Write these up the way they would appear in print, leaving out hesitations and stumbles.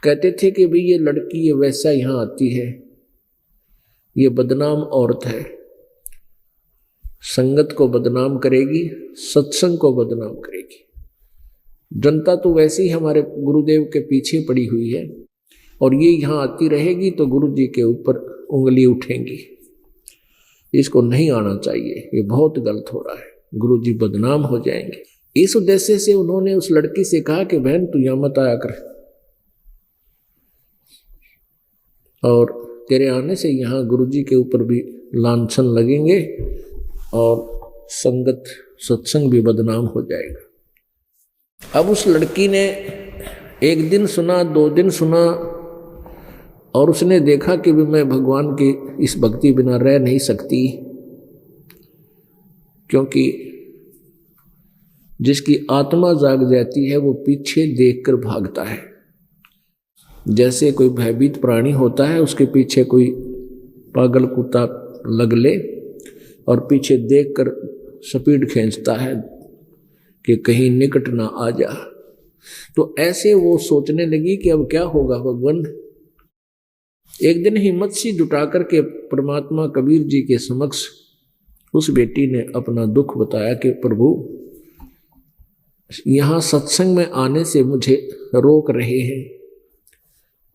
कहते थे कि भाई ये लड़की ये वैसा यहाँ आती है, ये बदनाम औरत है, संगत को बदनाम करेगी, सत्संग को बदनाम करेगी। जनता तो वैसे ही हमारे गुरुदेव के पीछे पड़ी हुई है और ये यहाँ आती रहेगी तो गुरु जी के ऊपर उंगली उठेंगी। इसको नहीं आना चाहिए, ये बहुत गलत हो रहा है, गुरु जी बदनाम हो जाएंगे। इस उद्देश्य से उन्होंने उस लड़की से कहा कि बहन तू यहाँ मत आया कर, और तेरे आने से यहाँ गुरु जी के ऊपर भी लांछन लगेंगे और संगत सत्संग भी बदनाम हो जाएगा। अब उस लड़की ने एक दिन सुना, 2 दिन सुना, और उसने देखा कि भी मैं भगवान की इस भक्ति बिना रह नहीं सकती, क्योंकि जिसकी आत्मा जाग जाती है वो पीछे देखकर भागता है। जैसे कोई भयभीत प्राणी होता है, उसके पीछे कोई पागल कुत्ता लग ले और पीछे देखकर स्पीड खींचता है कि कहीं निकट ना आ जा। तो ऐसे वो सोचने लगी कि अब क्या होगा भगवान। एक दिन हिम्मत सी जुटा करके परमात्मा कबीर जी के समक्ष उस बेटी ने अपना दुख बताया कि प्रभु यहाँ सत्संग में आने से मुझे रोक रहे हैं,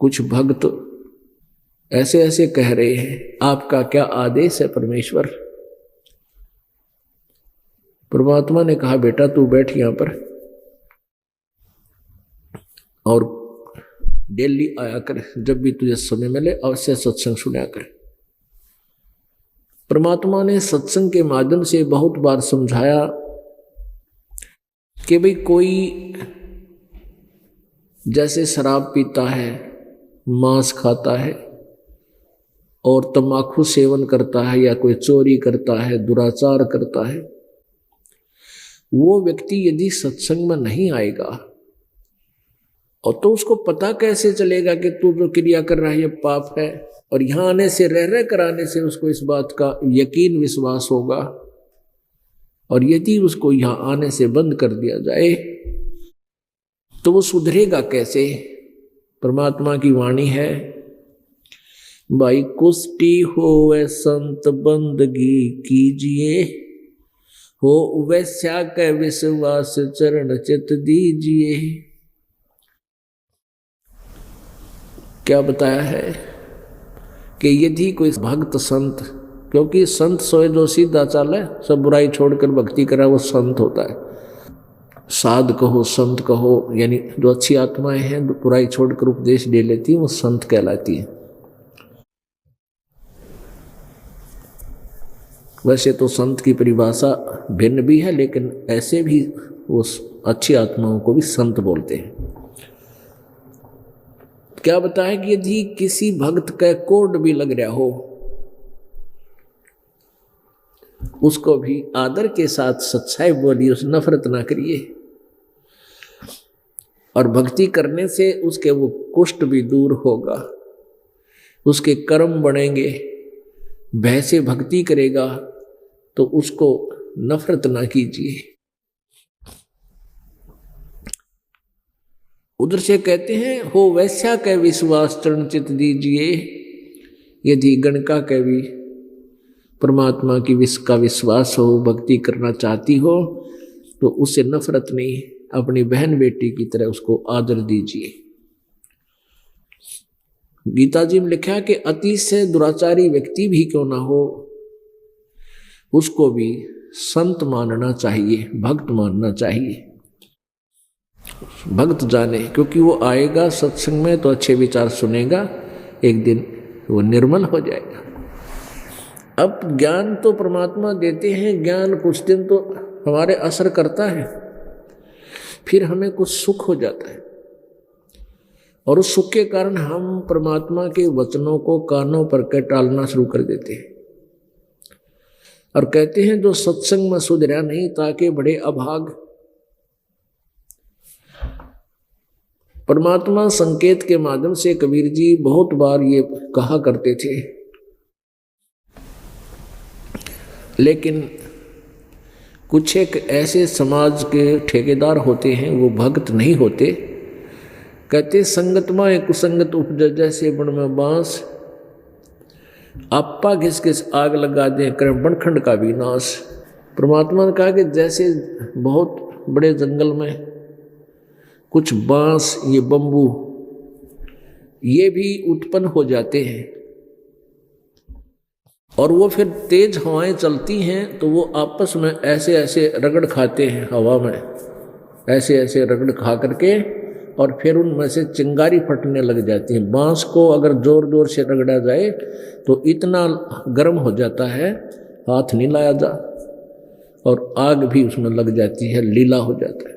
कुछ भक्त ऐसे ऐसे कह रहे हैं, आपका क्या आदेश है परमेश्वर। परमात्मा ने कहा बेटा तू बैठ यहाँ पर और डेली आया कर, जब भी तुझे समय मिले अवश्य सत्संग सुना कर। परमात्मा ने सत्संग के माध्यम से बहुत बार समझाया कि भाई कोई जैसे शराब पीता है, मांस खाता है और तंबाकू सेवन करता है, या कोई चोरी करता है, दुराचार करता है, वो व्यक्ति यदि सत्संग में नहीं आएगा और तो उसको पता कैसे चलेगा कि तू जो क्रिया कर रहा है ये पाप है। और यहाँ आने से रह कराने से उसको इस बात का यकीन विश्वास होगा, और यदि उसको यहाँ आने से बंद कर दिया जाए तो वो सुधरेगा कैसे। परमात्मा की वाणी है, भाई कुष्टि होवे संत बंदगी कीजिए, हो वैश्या के विश्वास चरण चित दीजिए। क्या बताया है कि यदि कोई भक्त संत, क्योंकि संत सोए जो सीधा चाले, सब बुराई छोड़कर भक्ति करा, वो संत होता है। साध कहो संत कहो, यानी जो अच्छी आत्माएं हैं बुराई छोड़कर उपदेश दे लेती है, वो संत कहलाती है। वैसे तो संत की परिभाषा भिन्न भी है, लेकिन ऐसे भी वो अच्छी आत्माओं को भी संत बोलते हैं। क्या बताया कि यदि किसी भक्त का कोड भी लग रहा हो, उसको भी आदर के साथ सच्चाई बोलिए, उस नफरत ना करिए, और भक्ति करने से उसके वो कुष्ठ भी दूर होगा, उसके कर्म बढ़ेंगे। भय से भक्ति करेगा तो उसको नफरत ना कीजिए। उधर से कहते हैं, हो वैश्या के विश्वास चरण चित दीजिए। यदि गणका के भी परमात्मा की का विश्वास हो, भक्ति करना चाहती हो, तो उससे नफरत नहीं, अपनी बहन बेटी की तरह उसको आदर दीजिए। गीता जी में लिखा है कि अति से दुराचारी व्यक्ति भी क्यों ना हो, उसको भी संत मानना चाहिए, भक्त मानना चाहिए। भक्त जाने, क्योंकि वो आएगा सत्संग में तो अच्छे विचार सुनेगा, एक दिन वो निर्मल हो जाएगा। अब ज्ञान तो परमात्मा देते हैं, ज्ञान कुछ दिन तो हमारे असर करता है, फिर हमें कुछ सुख हो जाता है, और उस सुख के कारण हम परमात्मा के वचनों को कानों पर के टालना शुरू कर देते हैं, और कहते हैं जो सत्संग में सुधरा नहीं ताकि बड़े अभाग। परमात्मा संकेत के माध्यम से कबीर जी बहुत बार ये कहा करते थे, लेकिन कुछ एक ऐसे समाज के ठेकेदार होते हैं, वो भक्त नहीं होते, कहते संगत माहे कुसंगत उपजे जैसे बन में बांस, आपा घिस घिस आग लगा दे कर बनखंड का विनाश। परमात्मा ने कहा कि जैसे बहुत बड़े जंगल में कुछ बांस, ये बंबू, ये भी उत्पन्न हो जाते हैं और वो फिर तेज हवाएं चलती हैं तो वो आपस में ऐसे ऐसे रगड़ खाते हैं हवा में, ऐसे ऐसे रगड़ खा करके, और फिर उनमें से चिंगारी फटने लग जाती है। बांस को अगर जोर जोर से रगड़ा जाए तो इतना गर्म हो जाता है, हाथ नहीं लाया जा, और आग भी उसमें लग जाती है, लीला हो जाता है।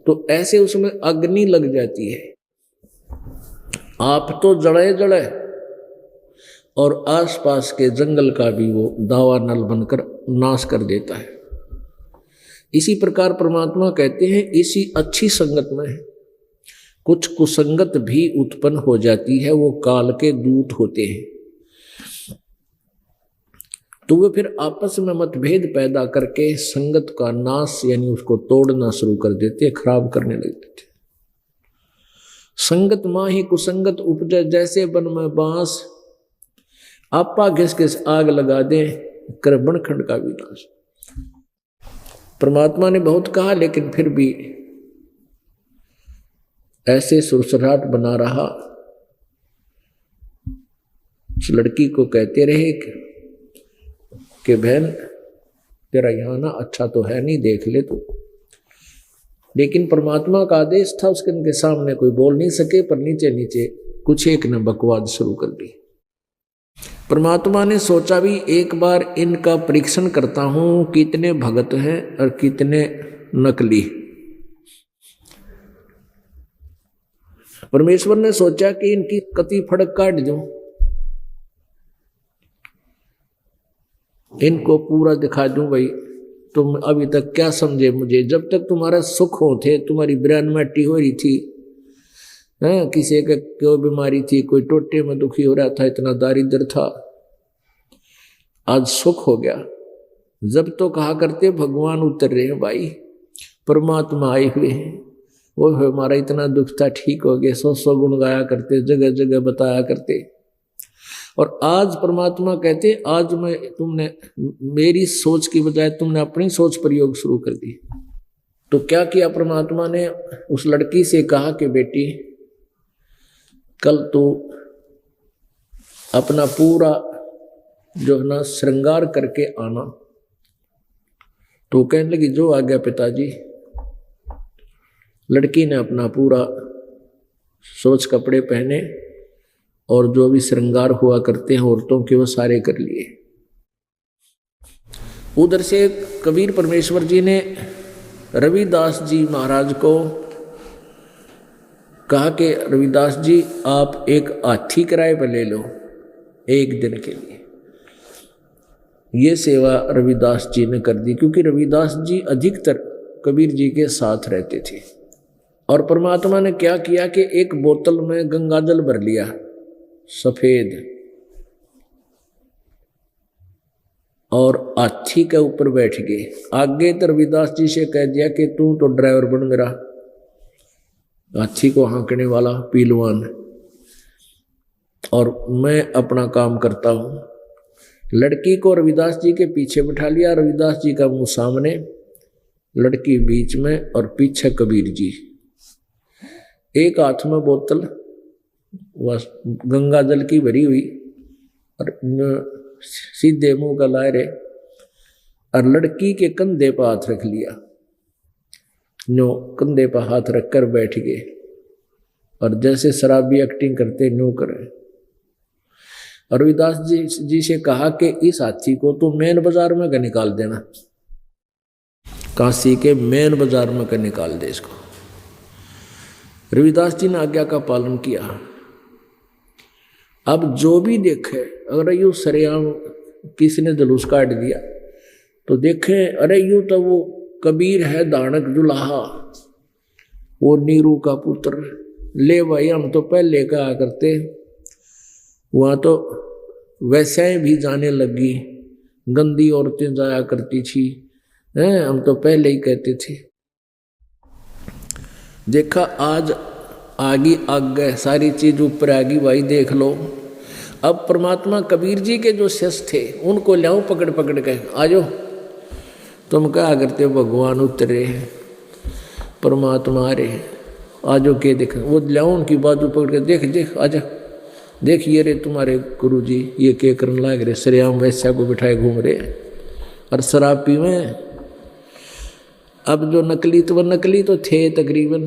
तो ऐसे उसमें अग्नि लग जाती है, आप तो जड़े जड़े, और आसपास के जंगल का भी वो दावा नल बनकर नाश कर देता है। इसी प्रकार परमात्मा कहते हैं इसी अच्छी संगत में कुछ कुसंगत भी उत्पन्न हो जाती है, वो काल के दूत होते हैं। तो वे फिर आपस में मतभेद पैदा करके संगत का नाश यानी उसको तोड़ना शुरू कर देते, खराब करने लग देते। संगत माही कुसंगत उपजे जैसे बन में बांस, आपा घिस घिस आग लगा दे कर बनखंड का विनाश। परमात्मा ने बहुत कहा लेकिन फिर भी ऐसे सुरसराहट बना रहा। उस लड़की को कहते रहे कि बहन तेरा यहाँ ना अच्छा तो है नहीं, देख ले तू। लेकिन परमात्मा का आदेश था, उसके उनके सामने कोई बोल नहीं सके, पर नीचे नीचे कुछ एक ने बकवाद शुरू कर दी। परमात्मा ने सोचा भी एक बार इनका परीक्षण करता हूं, कितने भगत हैं और कितने नकली। परमेश्वर ने सोचा कि इनकी कति फड़क काट दूं, इनको पूरा दिखा दूं। भाई तुम अभी तक क्या समझे मुझे, जब तक तुम्हारा सुख हो थे, तुम्हारी ब्रेन मैटी हो रही थी, किसी का क्यों बीमारी थी, कोई टोटे में दुखी हो रहा था, इतना दारिद्र था, आज सुख हो गया। जब तो कहा करते भगवान उतर रहे हैं भाई, परमात्मा आए हुए हैं, वो हमारा इतना दुख था ठीक हो गया, 100 गुण गाया करते, जगह जगह बताया करते। और आज परमात्मा कहते आज मैं तुमने मेरी सोच की बजाय तुमने अपनी सोच प्रयोग शुरू कर दी। तो क्या किया परमात्मा ने, उस लड़की से कहा कि बेटी कल तो अपना पूरा जो है ना श्रृंगार करके आना। तो कहने लगी जो आ गया पिताजी। लड़की ने अपना पूरा सोच कपड़े पहने और जो भी श्रृंगार हुआ करते हैं औरतों के वो सारे कर लिए। उधर से कबीर परमेश्वर जी ने रविदास जी महाराज को कहा कि रविदास जी आप एक हाथी किराए पर ले लो एक दिन के लिए। ये सेवा रविदास जी ने कर दी, क्योंकि रविदास जी अधिकतर कबीर जी के साथ रहते थे। और परमात्मा ने क्या किया कि एक बोतल में गंगाजल भर लिया सफेद, और हाथी के ऊपर बैठ गए। आगे तो रविदास जी से कह दिया कि तू तो ड्राइवर बन मेरा, हाथी को हाँकने वाला पीलवान, और मैं अपना काम करता हूं। लड़की को रविदास जी के पीछे बिठा लिया, रविदास जी का मुंह सामने, लड़की बीच में और पीछे कबीर जी। एक हाथ में बोतल गंगा जल की भरी हुई और सीधे मुंह का लाए रहे, और लड़की के कंधे पर हाथ रख लिया। नो कंधे पर हाथ रखकर बैठ गए, और जैसे शराबी एक्टिंग करते नो करे। और रविदास जी से कहा कि इस हाथी को तो मेन बाजार में का निकाल देना, काशी के मेन बाजार में का निकाल दे इसको। रविदास जी ने आज्ञा का पालन किया। अब जो भी देखे, अगर यूं सरेआम किसी ने जुलूस काट दिया तो देखे अरे यूं तो वो कबीर है दानक जुलाहा, वो नीरू का पुत्र, ले भाई हम तो पहले कहा करते, वहाँ तो वैसे भी जाने लगी, गंदी औरतें जाया करती थी, हम तो पहले ही कहते थे। देखा आज आगे आगे सारी चीज ऊपर आगी भाई देख लो। अब परमात्मा कबीर जी के जो शिष्य थे उनको लाओ पकड़ पकड़ के, आजो तुम क्या करते हो, भगवान उतरे हैं, परमात्मा आ रहे हैं, आजो के देख। वो लाओ उनकी बाजू पकड़ के, देख देख आजा, देख ये रे तुम्हारे गुरु जी ये क्या करने लग रहे, श्रेयाम वैश्या को बिठाए घूम रहे और शराब पीवे। अब जो नकली तो वो नकली तो थे तकरीबन,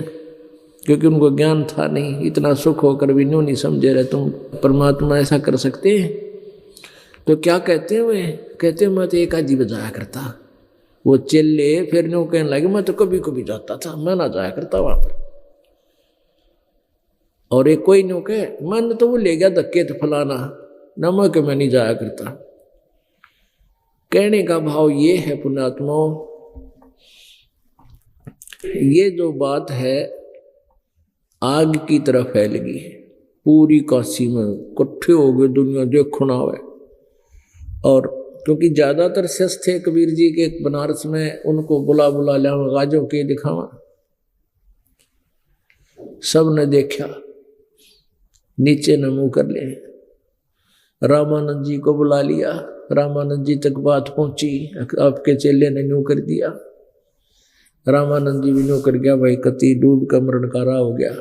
क्योंकि उनको ज्ञान था नहीं, इतना सुख होकर भी न्यों नहीं समझे रहे तुम परमात्मा ऐसा कर सकते हैं। तो क्या कहते हैं वे, कहते हैं मैं तो एक आधी बजाया करता। वो चेले फिर न्यों कहने लगे मैं तो कभी कभी जाता था, मैं ना जाया करता वहां पर। और एक कोई न्यों कहे मन तो वो ले गया धक्के तो फलाना न, मैं नहीं जाया करता। कहने का भाव ये है पुण्यात्माओं, ये जो बात है आग की तरह फैल गई है पूरी काशी में, इकट्ठे हो गए दुनिया देखो ना है। और क्योंकि ज्यादातर शिष्य थे कबीर जी के बनारस में, उनको बुला बुला लिया गाजों के दिखावा, सब ने देखा, नीचे न मुंह कर ले। रामानंद जी को बुला लिया, रामानंद जी तक बात पहुंची, आपके चेले ने न्यू कर दिया। रामानंद जी भी न्यू कर गया, भाई कति डूब का मरण कारा हो गया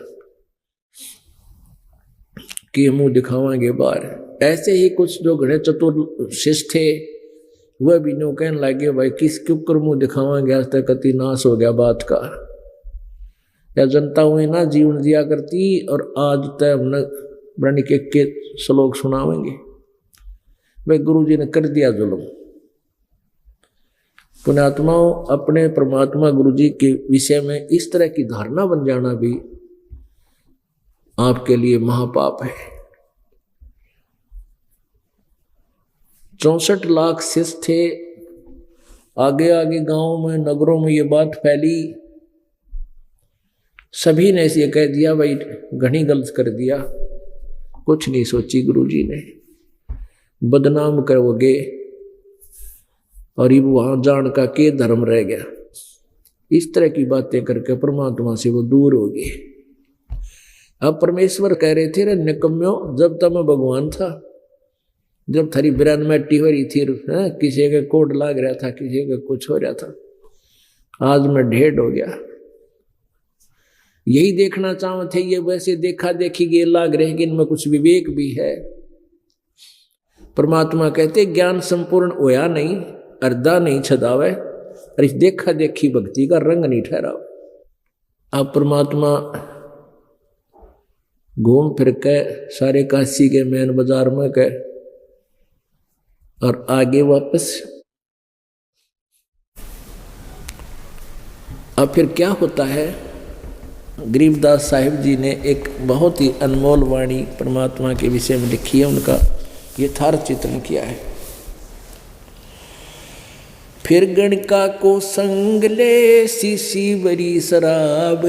कि मुंह दिखावांगे बाहर। ऐसे ही कुछ जो घड़े चतुर शिष्य थे वह भी न्यू कहने लगे भाई किस क्यों कर मुंह दिखावांगे, आज तक कति नाश हो गया बात का। या जनता हुई ना जीवन दिया करती और आज तक हमने ब्रणी के श्लोक सुनावेंगे। भाई गुरु जी ने कर दिया जुल्म। पुण्यात्माओं अपने परमात्मा गुरु जी के विषय में इस तरह की धारणा बन जाना भी आपके लिए महापाप है। 64 लाख शिष्य थे, आगे आगे गांवों में नगरों में ये बात फैली, सभी ने इसे कह दिया भाई घनी गलत कर दिया, कुछ नहीं सोची गुरु जी ने, बदनाम करोगे और ये वहां जान का के धर्म रह गया। इस तरह की बातें करके परमात्मा से वो दूर हो गए। अब परमेश्वर कह रहे थे रे निकम्यो, जब तक मैं भगवान था, जब थारी बिरान मैटी हो रही थी, किसी का कोड लाग रहा था, किसी का कुछ हो रहा था, आज मैं ढेर हो गया। यही देखना चाहते ये वैसे देखा देखी गए लाग रहे कि इनमें कुछ विवेक भी है। परमात्मा कहते ज्ञान संपूर्ण होया नहीं, अर्धा नहीं छदावे, और इस देखा देखी भक्ति का रंग नहीं ठहराओ। अब परमात्मा घूम फिर के सारे काशी के मेन बाजार में गए और आगे वापस। अब फिर क्या होता है, गरीबदास साहिब जी ने एक बहुत ही अनमोल वाणी परमात्मा के विषय में लिखी है, उनका यथार्थ चित्रण किया है। फिर गणका को संग ले सीसी बरी शराब,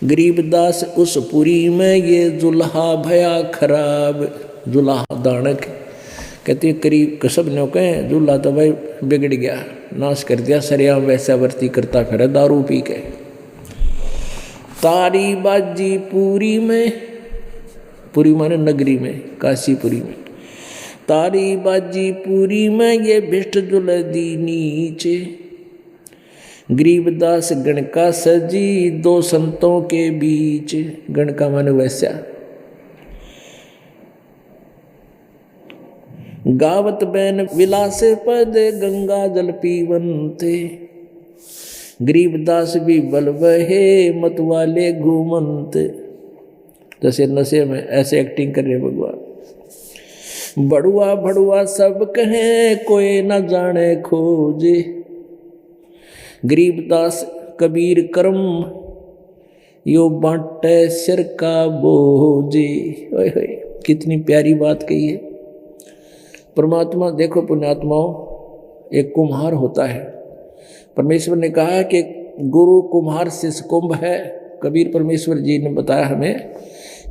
गरीबदास उस पुरी में ये जुल्हा भया खराब। जुल्हा दानक कहते करीब कसब ने कहें जुल्हा तो भाई बिगड़ गया, नाश कर दिया, सरिया वैसा वर्ती करता फिर दारू पी के। तारी बाजी पूरी में, पूरी माने नगरी में, काशीपुरी में, तारी बाजी पूरी में ये भिष्ट जुलदी नीचे। गरीबदास गणका सजी दो संतों के बीच। गणका माने वैसा। गावत बैन विलास पद गंगा जल पीवंते। गरीबदास भी बल बहे मतवाले घूमंत। जैसे नशे में ऐसे एक्टिंग कर रहे भगवान। बड़ुआ भड़ुआ सब कहें कोई न जाने खोजे। गरीबदास कबीर कर्म यो बांटे सिर का बोझे। ओए होए कितनी प्यारी बात कही है। परमात्मा देखो पुण्यात्माओं, एक कुम्हार होता है। परमेश्वर ने कहा कि गुरु कुम्हार शिष्य कुंभ है। कबीर परमेश्वर जी ने बताया हमें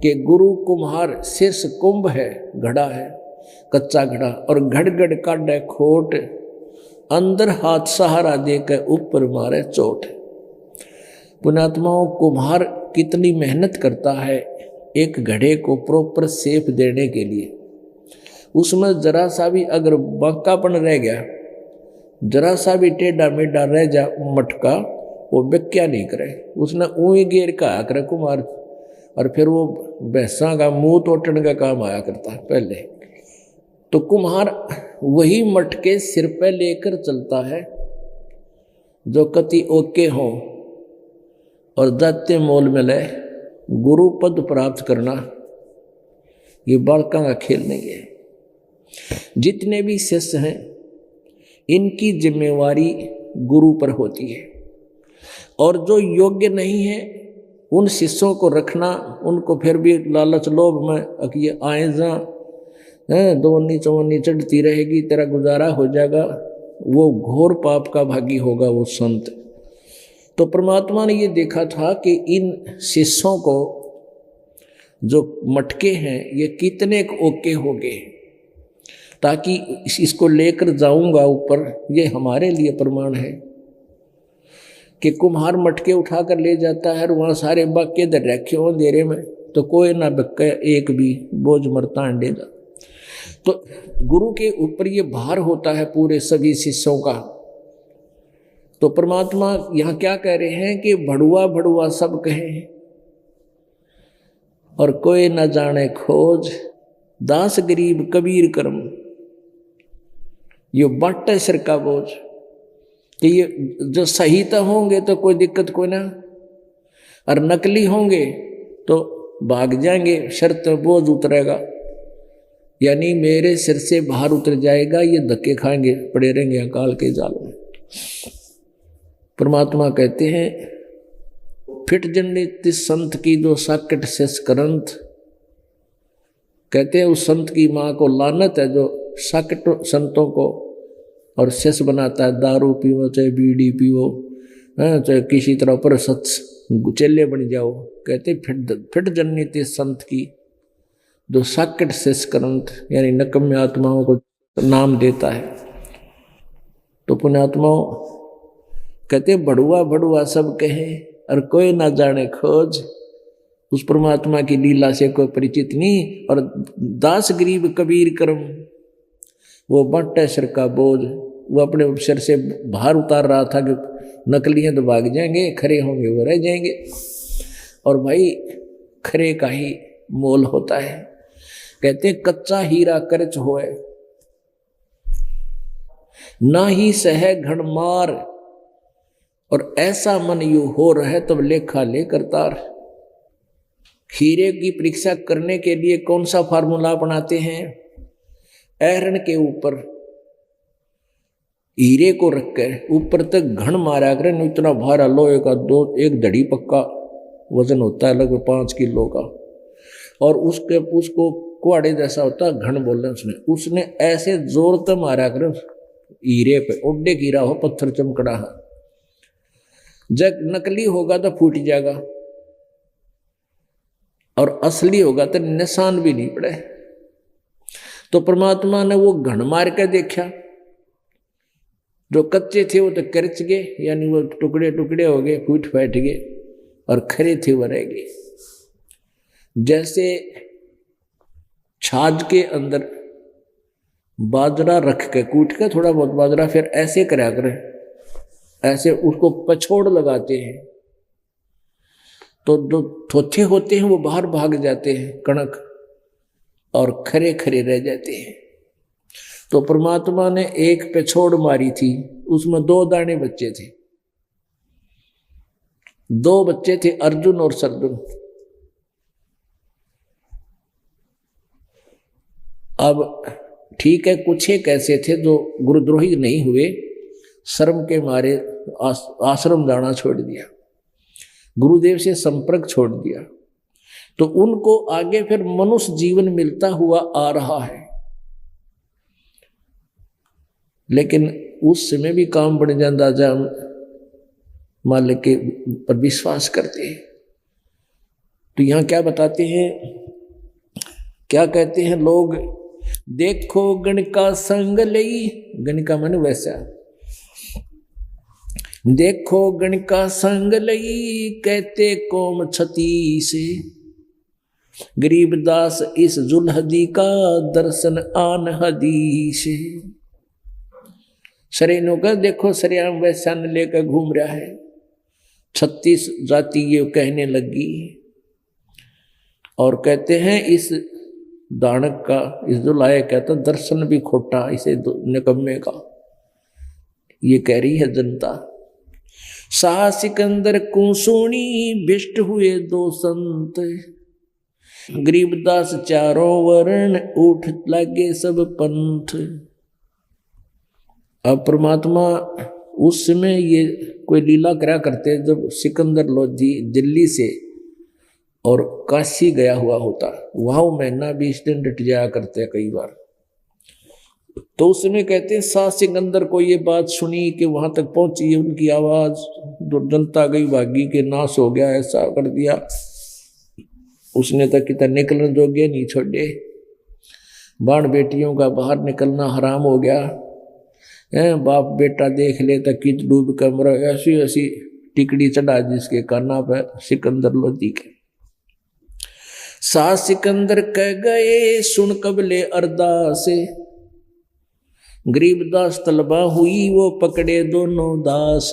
कि गुरु कुम्हार शिष्य कुंभ है, घड़ा है, कच्चा घड़ा, और घड़ घड़ काटे खोट, अंदर हाथ सहारा देकर ऊपर मारे चोट। पुण्यात्माओं कुम्हार कितनी मेहनत करता है एक घड़े को प्रॉपर शेप देने के लिए। उसमें जरा सा भी अगर बांकापन रह गया, जरा सा भी टेढ़ा मेढ़ा रह जा मटका, वो व्याख्या नहीं करे, उसने ऊँई गेर का करे कुम्हार, और फिर वो भैंसा का मुंह तोड़ने का काम आया करता है पहले। तो कुम्हार वही मटके सिर पे लेकर चलता है जो कति ओके हो, और जाते मोल में ले गुरु पद प्राप्त करना ये बालका का खेल नहीं है। जितने भी शिष्य हैं इनकी जिम्मेवारी गुरु पर होती है, और जो योग्य नहीं है उन शिष्यों को रखना, उनको फिर भी लालच लोभ में ये आए जा दोवनी चौवनी चढ़ती रहेगी, तेरा गुजारा हो जाएगा, वो घोर पाप का भागी होगा वो संत। तो परमात्मा ने ये देखा था कि इन शिष्यों को जो मटके हैं ये कितने ओके हो गए, ताकि इसको लेकर जाऊंगा ऊपर, ये हमारे लिए प्रमाण है कि कुम्हार मटके उठाकर ले जाता है और वहाँ सारे बाके दर रखे हो अंधेरे में, तो कोई ना बक्का एक भी बोझ मरता अंडेगा। तो गुरु के ऊपर ये भार होता है पूरे सभी शिष्यों का। तो परमात्मा यहाँ क्या कह रहे हैं कि भड़ुआ भड़ुआ सब कहे और कोई न जाने खोज, दास गरीब कबीर कर्म, ये बाटे सिर का बोझ। कि ये जो सही तो होंगे तो कोई दिक्कत कोई ना, और नकली होंगे तो भाग जाएंगे, शर्त बोझ उतरेगा, यानी मेरे सिर से बाहर उतर जाएगा, ये धक्के खाएंगे, पड़े रहेंगे अकाल के जाल में। परमात्मा कहते हैं फिट जनित संत की जो साकट शेष करंत, कहते हैं उस संत की माँ को लानत है जो साकट संतों को और शेष बनाता है। दारू पीवो चाहे बीड़ी पीवो, चाहे किसी तरह पर सत्स चेले बन जाओ, कहते फिट जनित संत की जो साकट शेष करंत, यानी नकम्य आत्माओं को नाम देता है। तो पुण्यात्माओं कहते भड़ुआ भड़ुआ सब कहे और कोई ना जाने खोज, उस परमात्मा की लीला से कोई परिचित नहीं। और दास गरीब कबीर कर्म, वो बांटे सिर का बोझ, वो अपने सिर से बाहर उतार रहा था कि नकलियां तो भाग जाएंगे, खरे होंगे वो रह जाएंगे। और भाई खरे का ही मोल होता है। कहते कच्चा हीरा करच होए ना ही सह घण मार, और ऐसा मन यू हो रहे तब लेखा ले करतार। हीरे की परीक्षा करने के लिए कौन सा फार्मूला अपनाते हैं? ऐरण के ऊपर हीरे को रखकर ऊपर तक घण मारा करें, इतना भारा लोहे का एक धड़ी पक्का वजन होता है लगभग 5 किलो का, और उसको कुआड़े जैसा होता है, घण बोल रहे उसने ऐसे जोर से मारा करें हीरे पे, ओडे हीरा हो पत्थर चमकड़ा है। जब नकली होगा तो फूट जाएगा और असली होगा तो निशान भी नहीं पड़े। तो परमात्मा ने वो घण मार के देखा, जो कच्चे थे वो तो करच गए, यानी वो टुकड़े टुकड़े हो गए, फूट फैट गए, और खरे थे वो रह गए। जैसे छाछ के अंदर बाजरा रख के कूट के थोड़ा बहुत बाजरा, फिर ऐसे करा करें, ऐसे उसको पछोड़ लगाते हैं, तो जो थोथे होते हैं वो बाहर भाग जाते हैं कणक, और खरे खरे रह जाते हैं। तो परमात्मा ने एक पछोड़ मारी थी, उसमें 2 दाने बच्चे थे, 2 बच्चे थे, अर्जुन और सरजुन। अब ठीक है, कुछ एक ऐसे थे जो गुरुद्रोही नहीं हुए, शर्म के मारे आश्रम जाना छोड़ दिया, गुरुदेव से संपर्क छोड़ दिया, तो उनको आगे फिर मनुष्य जीवन मिलता हुआ आ रहा है। लेकिन उस समय भी काम बढ़ जाता जब मालिक के पर विश्वास करते हैं। तो यहाँ क्या बताते हैं, क्या कहते हैं लोग, देखो गण का संग लई, गण का मन वैसा, देखो गण का संग लई कहते कोम छती से, गरीबदास इस जुलहदी का दर्शन आन हदीस। सरेनों का देखो सरेआम वैसा न लेकर घूम रहा है, 36 जाति ये कहने लगी। और कहते हैं इस दानक का, इस दुलाए कहता दर्शन भी खोटा इसे निकम्मे का, ये कह रही है जनता। शाह सिकंदर को सुनी भिष्ट हुए दो संत, गरीबदास चारों वर्ण उठ लगे सब पंथ। अब परमात्मा उस समय ये कोई लीला करा करते जब सिकंदर लोधी दिल्ली से और काशी गया हुआ होता, वहां महीना 20 दिन डट जाया करते कई बार। तो उस समय कहते हैं शाह सिकंदर को ये बात सुनी कि वहां तक पहुंची उनकी आवाज, जनता गई भागी के नाश हो गया, ऐसा कर दिया उसने, तक कितना निकलने जोगे नहीं छोड़े, बाण बेटियों का बाहर निकलना हराम हो गया है, बाप बेटा देख ले तक कित डूब कर मर, ऐसी ऐसी टिकड़ी चढ़ा जिसके काना पर सिकंदर लोधी के। शाह सिकंदर कह गए सुन कबले अरदास, गरीबदास तलबा हुई वो पकड़े दोनों दास।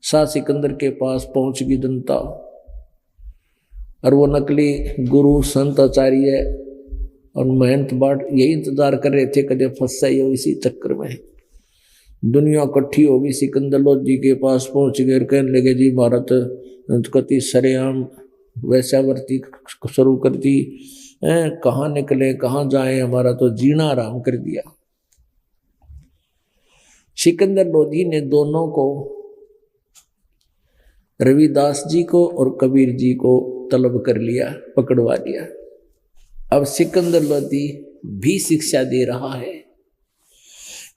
शाह सिकंदर के पास पहुंच गई जनता, और वो नकली गुरु संत आचार्य और महंत बाट यही इंतजार कर रहे थे कदे फंस जाइए। इसी चक्कर में दुनिया इकट्ठी होगी, सिकंदर लोधी के पास पहुंच गए, कहने लगे जी भारत कति सरेआम वैश्यावर्ती शुरू कर दी, कहाँ निकले कहाँ जाए, हमारा तो जीना आराम कर दिया। सिकंदर लोधी ने दोनों को, रविदास जी को और कबीर जी को तलब कर लिया, पकड़वा लिया। अब सिकंदर लोधी भी शिक्षा दे रहा है।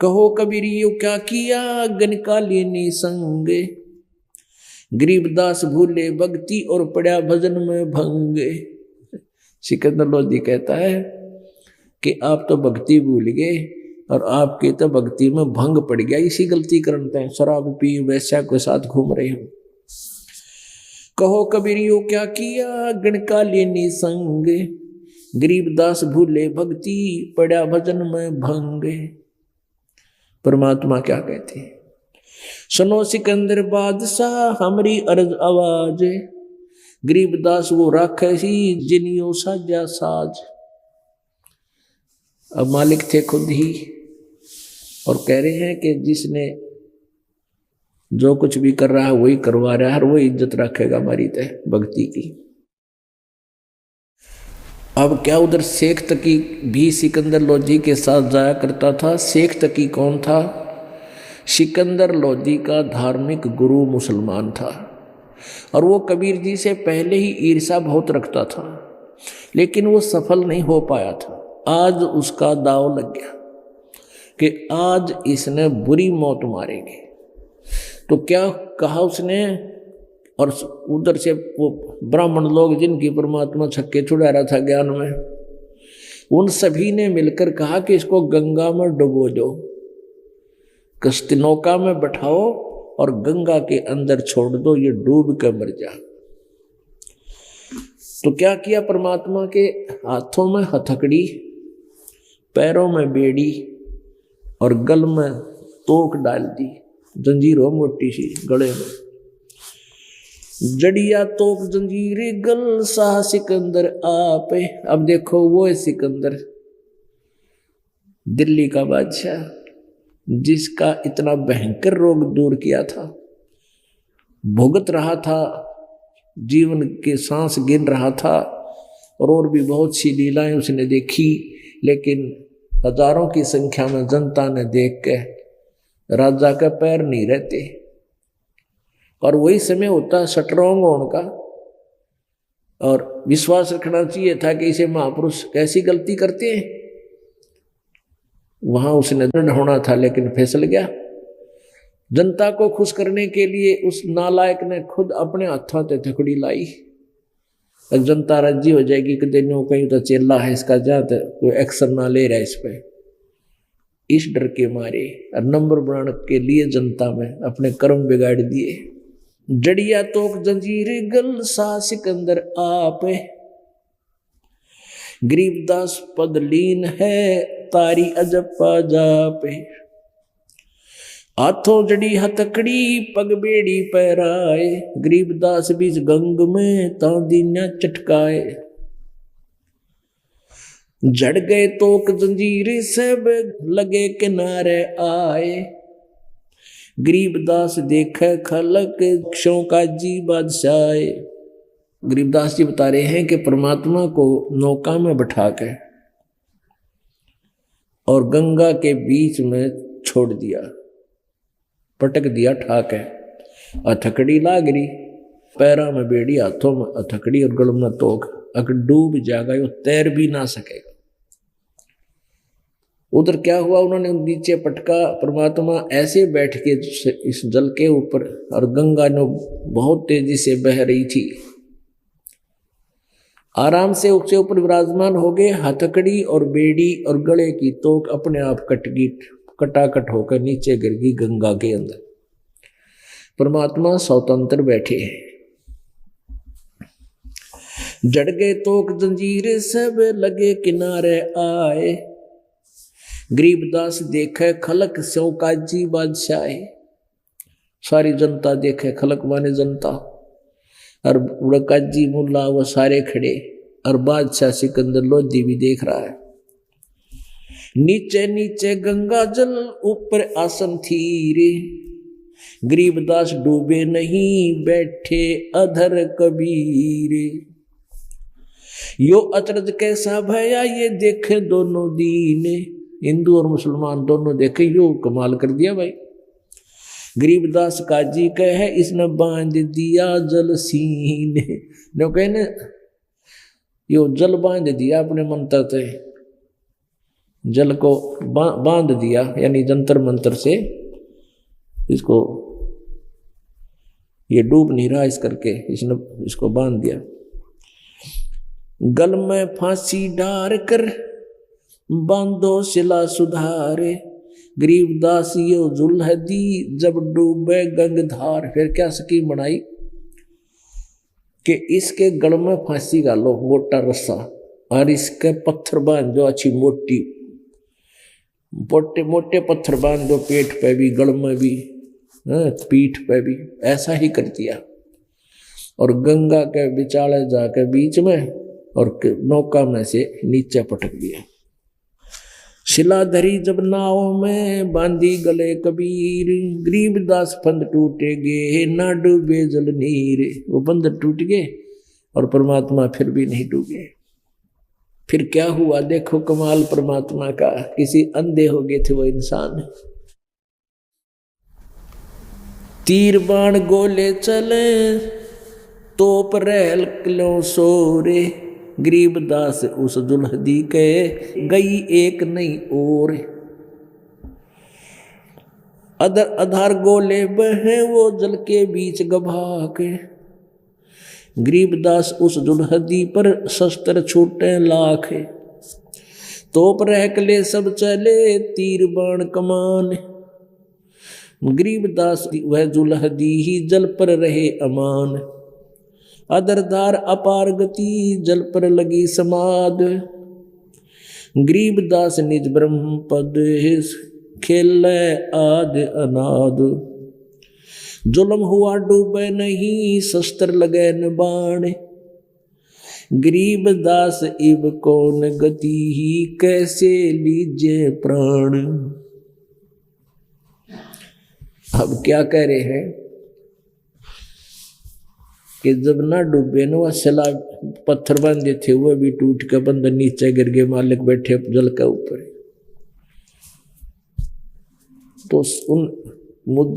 कहो कबीर यू क्या किया गन का लेने संग, गरीबदास भूले भक्ति और पड़ा भजन में भंग। सिकंदर लोधी कहता है कि आप तो भक्ति भूल गए और आपके तो भक्ति में भंग पड़ गया, इसी गलती करते हैं, शराब पी वैश्या के साथ घूम रहे हो। कहो कबीर यू क्या किया गण का लेनी संग, गरीबदास भूले भक्ति पड़ा भजन में भंग। परमात्मा क्या कहते हैं, सुनो सिकंदर बादशाह हमारी अर्ज आवाज, गरीबदास वो राखे ही जिनियो साजा साज। अब मालिक थे खुद ही और कह रहे हैं कि जिसने जो कुछ भी कर रहा है वही करवा रहा है और वही इज्जत रखेगा हमारी तय भक्ति की। अब क्या उधर शेख तकी भी सिकंदर लोधी के साथ जाया करता था। शेख तकी कौन था? सिकंदर लोधी का धार्मिक गुरु मुसलमान था और वो कबीर जी से पहले ही ईर्ष्या बहुत रखता था, लेकिन वो सफल नहीं हो पाया था। आज उसका दाव लग गया कि आज इसने बुरी मौत मारेंगे। तो क्या कहा उसने, और उधर से वो ब्राह्मण लोग जिनकी परमात्मा छक्के छुड़ा रहा था ज्ञान में, उन सभी ने मिलकर कहा कि इसको गंगा में डुबो दो, कश्ती नौका में बैठाओ और गंगा के अंदर छोड़ दो, ये डूब कर मर जा। तो क्या किया परमात्मा के हाथों में हथकड़ी, पैरों में बेड़ी और गल में तोक डाल दी, जंजीर हो मोटी सी गले में, जड़िया तोक जंजीर गल शाह सिकंदर आप। अब देखो वो है सिकंदर, दिल्ली का बादशाह, जिसका इतना भयंकर रोग दूर किया था, भुगत रहा था, जीवन के सांस गिन रहा था और भी बहुत सी लीलाएं उसने देखी, लेकिन हजारों की संख्या में जनता ने देख के राजा का पैर नहीं रहते। और वही समय होता है स्ट्रॉन्ग होने का, और विश्वास रखना चाहिए था कि इसे महापुरुष कैसी गलती करते हैं। वहां उसने दृढ़ होना था, लेकिन फिसल गया। जनता को खुश करने के लिए उस नालायक ने खुद अपने हाथों से थकड़ी लाई। जनता राजी हो जाएगी कि दिन कहीं तो चेला है इसका, जात कोई एक्शन ना ले रहा है इस पे, इस डर के मारे और नंबर बनाने के लिए जनता में अपने कर्म बिगाड़ दिए। जड़िया तोक जंजीर गल सा सिकंदर आप, गरीबदास पद लीन है तारी अजप्पा जापे। हाथों जड़ी हथकड़ी पग बेड़ी पैराए, गरीबदास बीच गंग में तांदीन्या चटकाए। जड़ गए तोक जंजीर सब लगे किनारे आए, गरीबदास देखे खलक क्षों का जी बादशाह। गरीबदास जी बता रहे हैं कि परमात्मा को नौका में बैठा के और गंगा के बीच में छोड़ दिया, पटक दिया ठाके। हथकड़ी लागरी, पैरा में बेड़ी, हाथों में हथकड़ी और गल में तोक। अगर डूब जाएगा यो तैर भी ना सकेगा। उधर क्या हुआ, उन्होंने नीचे पटका। परमात्मा ऐसे बैठ के इस जल के ऊपर, और गंगा ने बहुत तेजी से बह रही थी। आराम से उसके ऊपर विराजमान हो गए। हथकड़ी और बेड़ी और गले की तोक अपने आप कट गई, कटाकट होकर नीचे गिर गई गंगा के अंदर। परमात्मा स्वतंत्र बैठे हैं। जड़ गए तोक जंजीर सब लगे किनारे आए, गरीबदास देखे खलक स्यों काजी बादशाह। सारी जनता देखे, खलक माने जनता, और काजी मुल्ला वो सारे खड़े, और बादशाह सिकंदर लोधी भी देख रहा है। नीचे नीचे गंगा जल ऊपर आसन थी रे, गरीबदास डूबे नहीं बैठे अधर कबीर। यो अचरज कैसा भया ये देखे दोनों दीन, हिंदू और मुसलमान दोनों देखे, यो कमाल कर दिया भाई। गरीबदास काजी कहे इसने बांध दिया जल सीने, जो कहे यो जल बांध दिया अपने मंत्र से, जल को बांध दिया, यानी जंतर मंत्र से इसको, ये डूब नहीं रहा इस करके इसने इसको बांध दिया। गल में फांसी डार कर बांधो शिला सुधारे, गरीबदास यो जुल्हदी जब डूबे गंगधार। फिर क्या स्कीम बनाई कि इसके गल में फांसी डालो मोटा रस्सा, और इसके पत्थर बांध दो अच्छी मोटी, मोटे मोटे पत्थर बांध दो, पेट पे भी गल में भी पीठ पे भी। ऐसा ही कर दिया, और गंगा के बिचाले जाके बीच में और नौका में से नीचे पटक दिया। शिला धरी जब नाव में बांधी गले कबीर, गरीबदास फंद टूटे गे ना डूबे जल नीर। वो बंद टूट गए और परमात्मा फिर भी नहीं डूबे। फिर क्या हुआ देखो कमाल परमात्मा का। किसी अंधे हो गए थे वो इंसान, तीर बाण गोले चले तोप रहल किलो सोरे, गरीबदास उस दुल्हदी के गई एक नहीं और। अदर अधार गोले बहे वो जल के बीच गभा के, गरीबदास उस दुल्हदी पर शस्त्र छूटे लाख। तोप रहकले सब चले तीर बाण कमान, गरीबदास वह दुल्हदी ही जल पर रहे अमान। अदरदार अपार गति जल पर लगी समाद, गरीबदास निज ब्रह्म पद खेल आद अनाद। जुल्म हुआ डूबे नहीं शस्त्र लगे न बाण, गरीबदास इब कौन गति ही कैसे लीजे प्राण। अब क्या कह रहे हैं कि जब ना डूबे ना, वह शिला पत्थर बांधे थे वो भी टूट के बंद नीचे गिर गए, मालिक बैठे जल के ऊपर। तो उन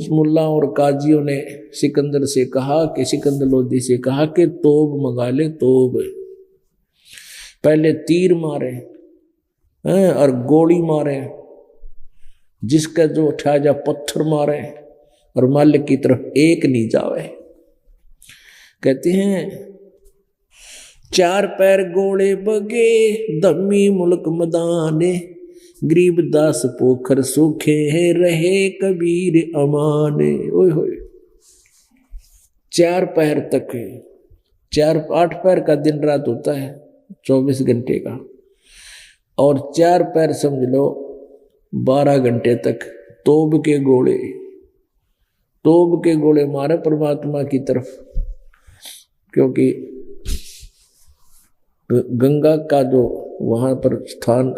मुल्ला और काजियों ने सिकंदर से कहा कि सिकंदर लोधी से कहा कि तोब मंगा ले, तोब। पहले तीर मारे और गोली मारे, जिसका जो उठा जा पत्थर मारे और मालिक की तरफ एक नहीं जावे। कहते हैं चार पैर गोले बगे धम्मी मुल्क मदाने, गरीबदास पोखर सूखे हैं रहे कबीर अमाने। ओए होए 4 पहर तक, 8 पहर का दिन रात होता है 24 घंटे का, और 4 पहर समझ लो 12 घंटे तक तोब के गोले मारे परमात्मा की तरफ। क्योंकि गंगा का जो वहां पर स्थान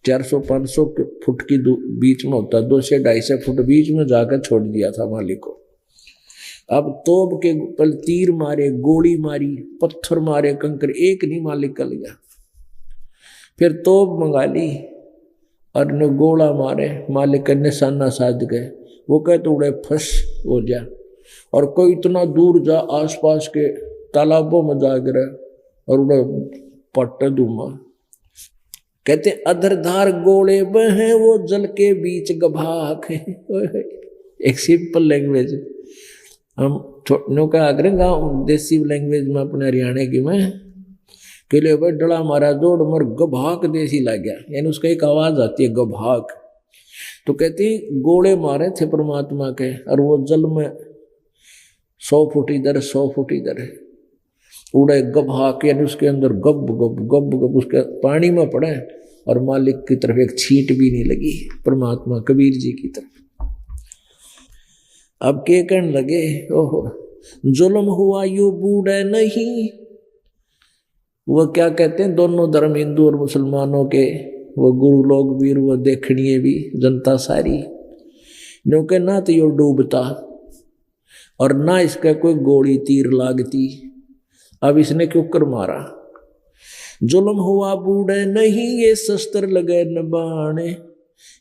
400-500 फुट की बीच में होता, 200 से 250 फुट बीच में जाकर छोड़ दिया था मालिक को। अब तोब के पल तीर मारे, गोली मारी, पत्थर मारे, कंकर, एक नहीं मालिक कल गया। फिर तोब मंगा ली और ने गोला मारे, मालिक का निशाना साध गए। वो कहते उड़े फंस हो जा, और कोई इतना दूर जा आसपास के तालाबों में जा गिरा और उड़े पट्टे दूमा। कहते अधरधार गोले बहे वो जल के बीच गभाक है। एक सिंपल लैंग्वेज हम छोटनों का आग्रह गाँव देसी लैंग्वेज में अपने हरियाणा की में किले भाई डला मारा जोड़ मर गभाक देसी लग गया, यानी उसका एक आवाज आती है गभाक। तो कहते गोले मारे थे परमात्मा के, और वो जल में 100 फुट इधर 100 फुट इधर है, उड़े गभाक, यानी उसके अंदर गब गब गब गब उसके पानी में पड़े, और मालिक की तरफ एक छींट भी नहीं लगी, परमात्मा कबीर जी की तरफ। अब के कहने लगे ओहो जुल्म हुआ यू बूढ़े नहीं। वो क्या कहते हैं, दोनों धर्म हिंदू और मुसलमानों के, वो गुरु लोग भी, वो देखनिए भी जनता सारी, क्योंकि ना तो यो डूबता और ना इसका कोई गोली तीर लागती। अब इसने क्यों कर मारा। जुल्म हुआ बूढ़े नहीं ये शस्त्र लगे न बाणे।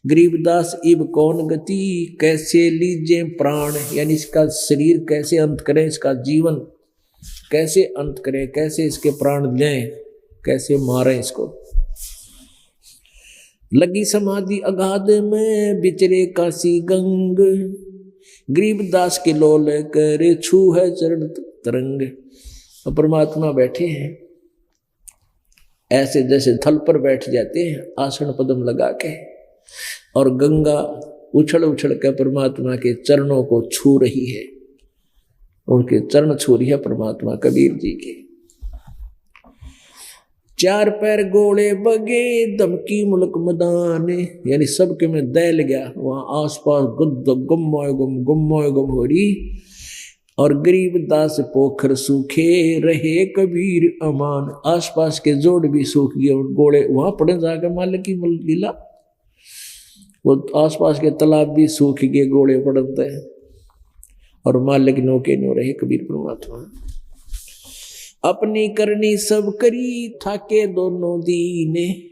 गरीबदास इब कौन गति कैसे लीजे प्राण, यानी इसका शरीर कैसे अंत करें, इसका जीवन कैसे अंत करें, कैसे इसके प्राण लें, कैसे मारें इसको। लगी समाधि अगाध में बिचरे काशी गंग। गरीबदास के लोल करे छू है चरण तरंग। और परमात्मा बैठे हैं ऐसे जैसे थल पर बैठ जाते हैं आसन पद्म लगा के, और गंगा उछल उछल कर परमात्मा के चरणों को छू रही है, उनके चरण छू रही है परमात्मा कबीर जी के। 4 पैर गोले बगे दमकी मुल्क मदाने, यानी सबके में दैल गया, वहां आसपास गुम हो रही। और गरीबदास पोखर सूखे रहे कबीर अमान, आसपास के जोड़ भी सूख गए, गोले वहां पड़े जाकर मालिक की लीला। वो आसपास के तालाब भी सूख गए, गोले पड़ते हैं, और मालिक नौके नो रहे कबीर परमात्मा। अपनी करनी सब करी थाके दोनों दीने।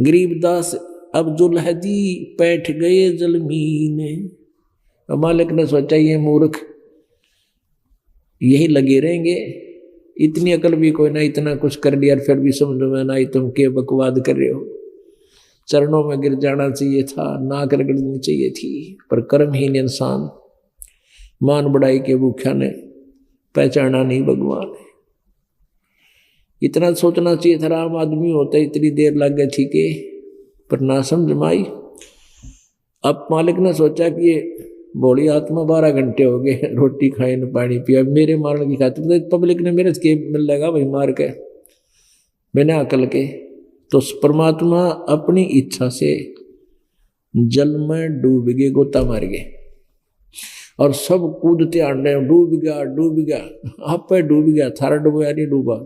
गरीबदास अब जुल्हदी बैठ गए जलमीने। मालिक ने सोचा ये मूर्ख यही लगे रहेंगे, इतनी अकल भी कोई ना, इतना कुछ कर लिया फिर भी समझ में ना आई, तुम के बकवाद कर रहे हो। चरणों में गिर जाना चाहिए था, नाक रगड़नी चाहिए थी, पर कर्महीन इंसान मान बढ़ाई के भूखा ने पहचाना नहीं भगवान। इतना सोचना चाहिए था, आम आदमी होता इतनी देर लग गई ठीक है, पर ना समझ माई। अब मालिक ने सोचा कि ये बोली आत्मा 12 घंटे हो गए, रोटी खाए न पानी पिया, मेरे मारने की खातिर तो पब्लिक ने मेरे के मिल लगा भाई मार के बिना अकल के। तो परमात्मा अपनी इच्छा से जल में डूब गए, गोता मार गए, और सब कूदते आंडे डूब गया, आप पे डूब गया, थारा डूबा नहीं डूबा।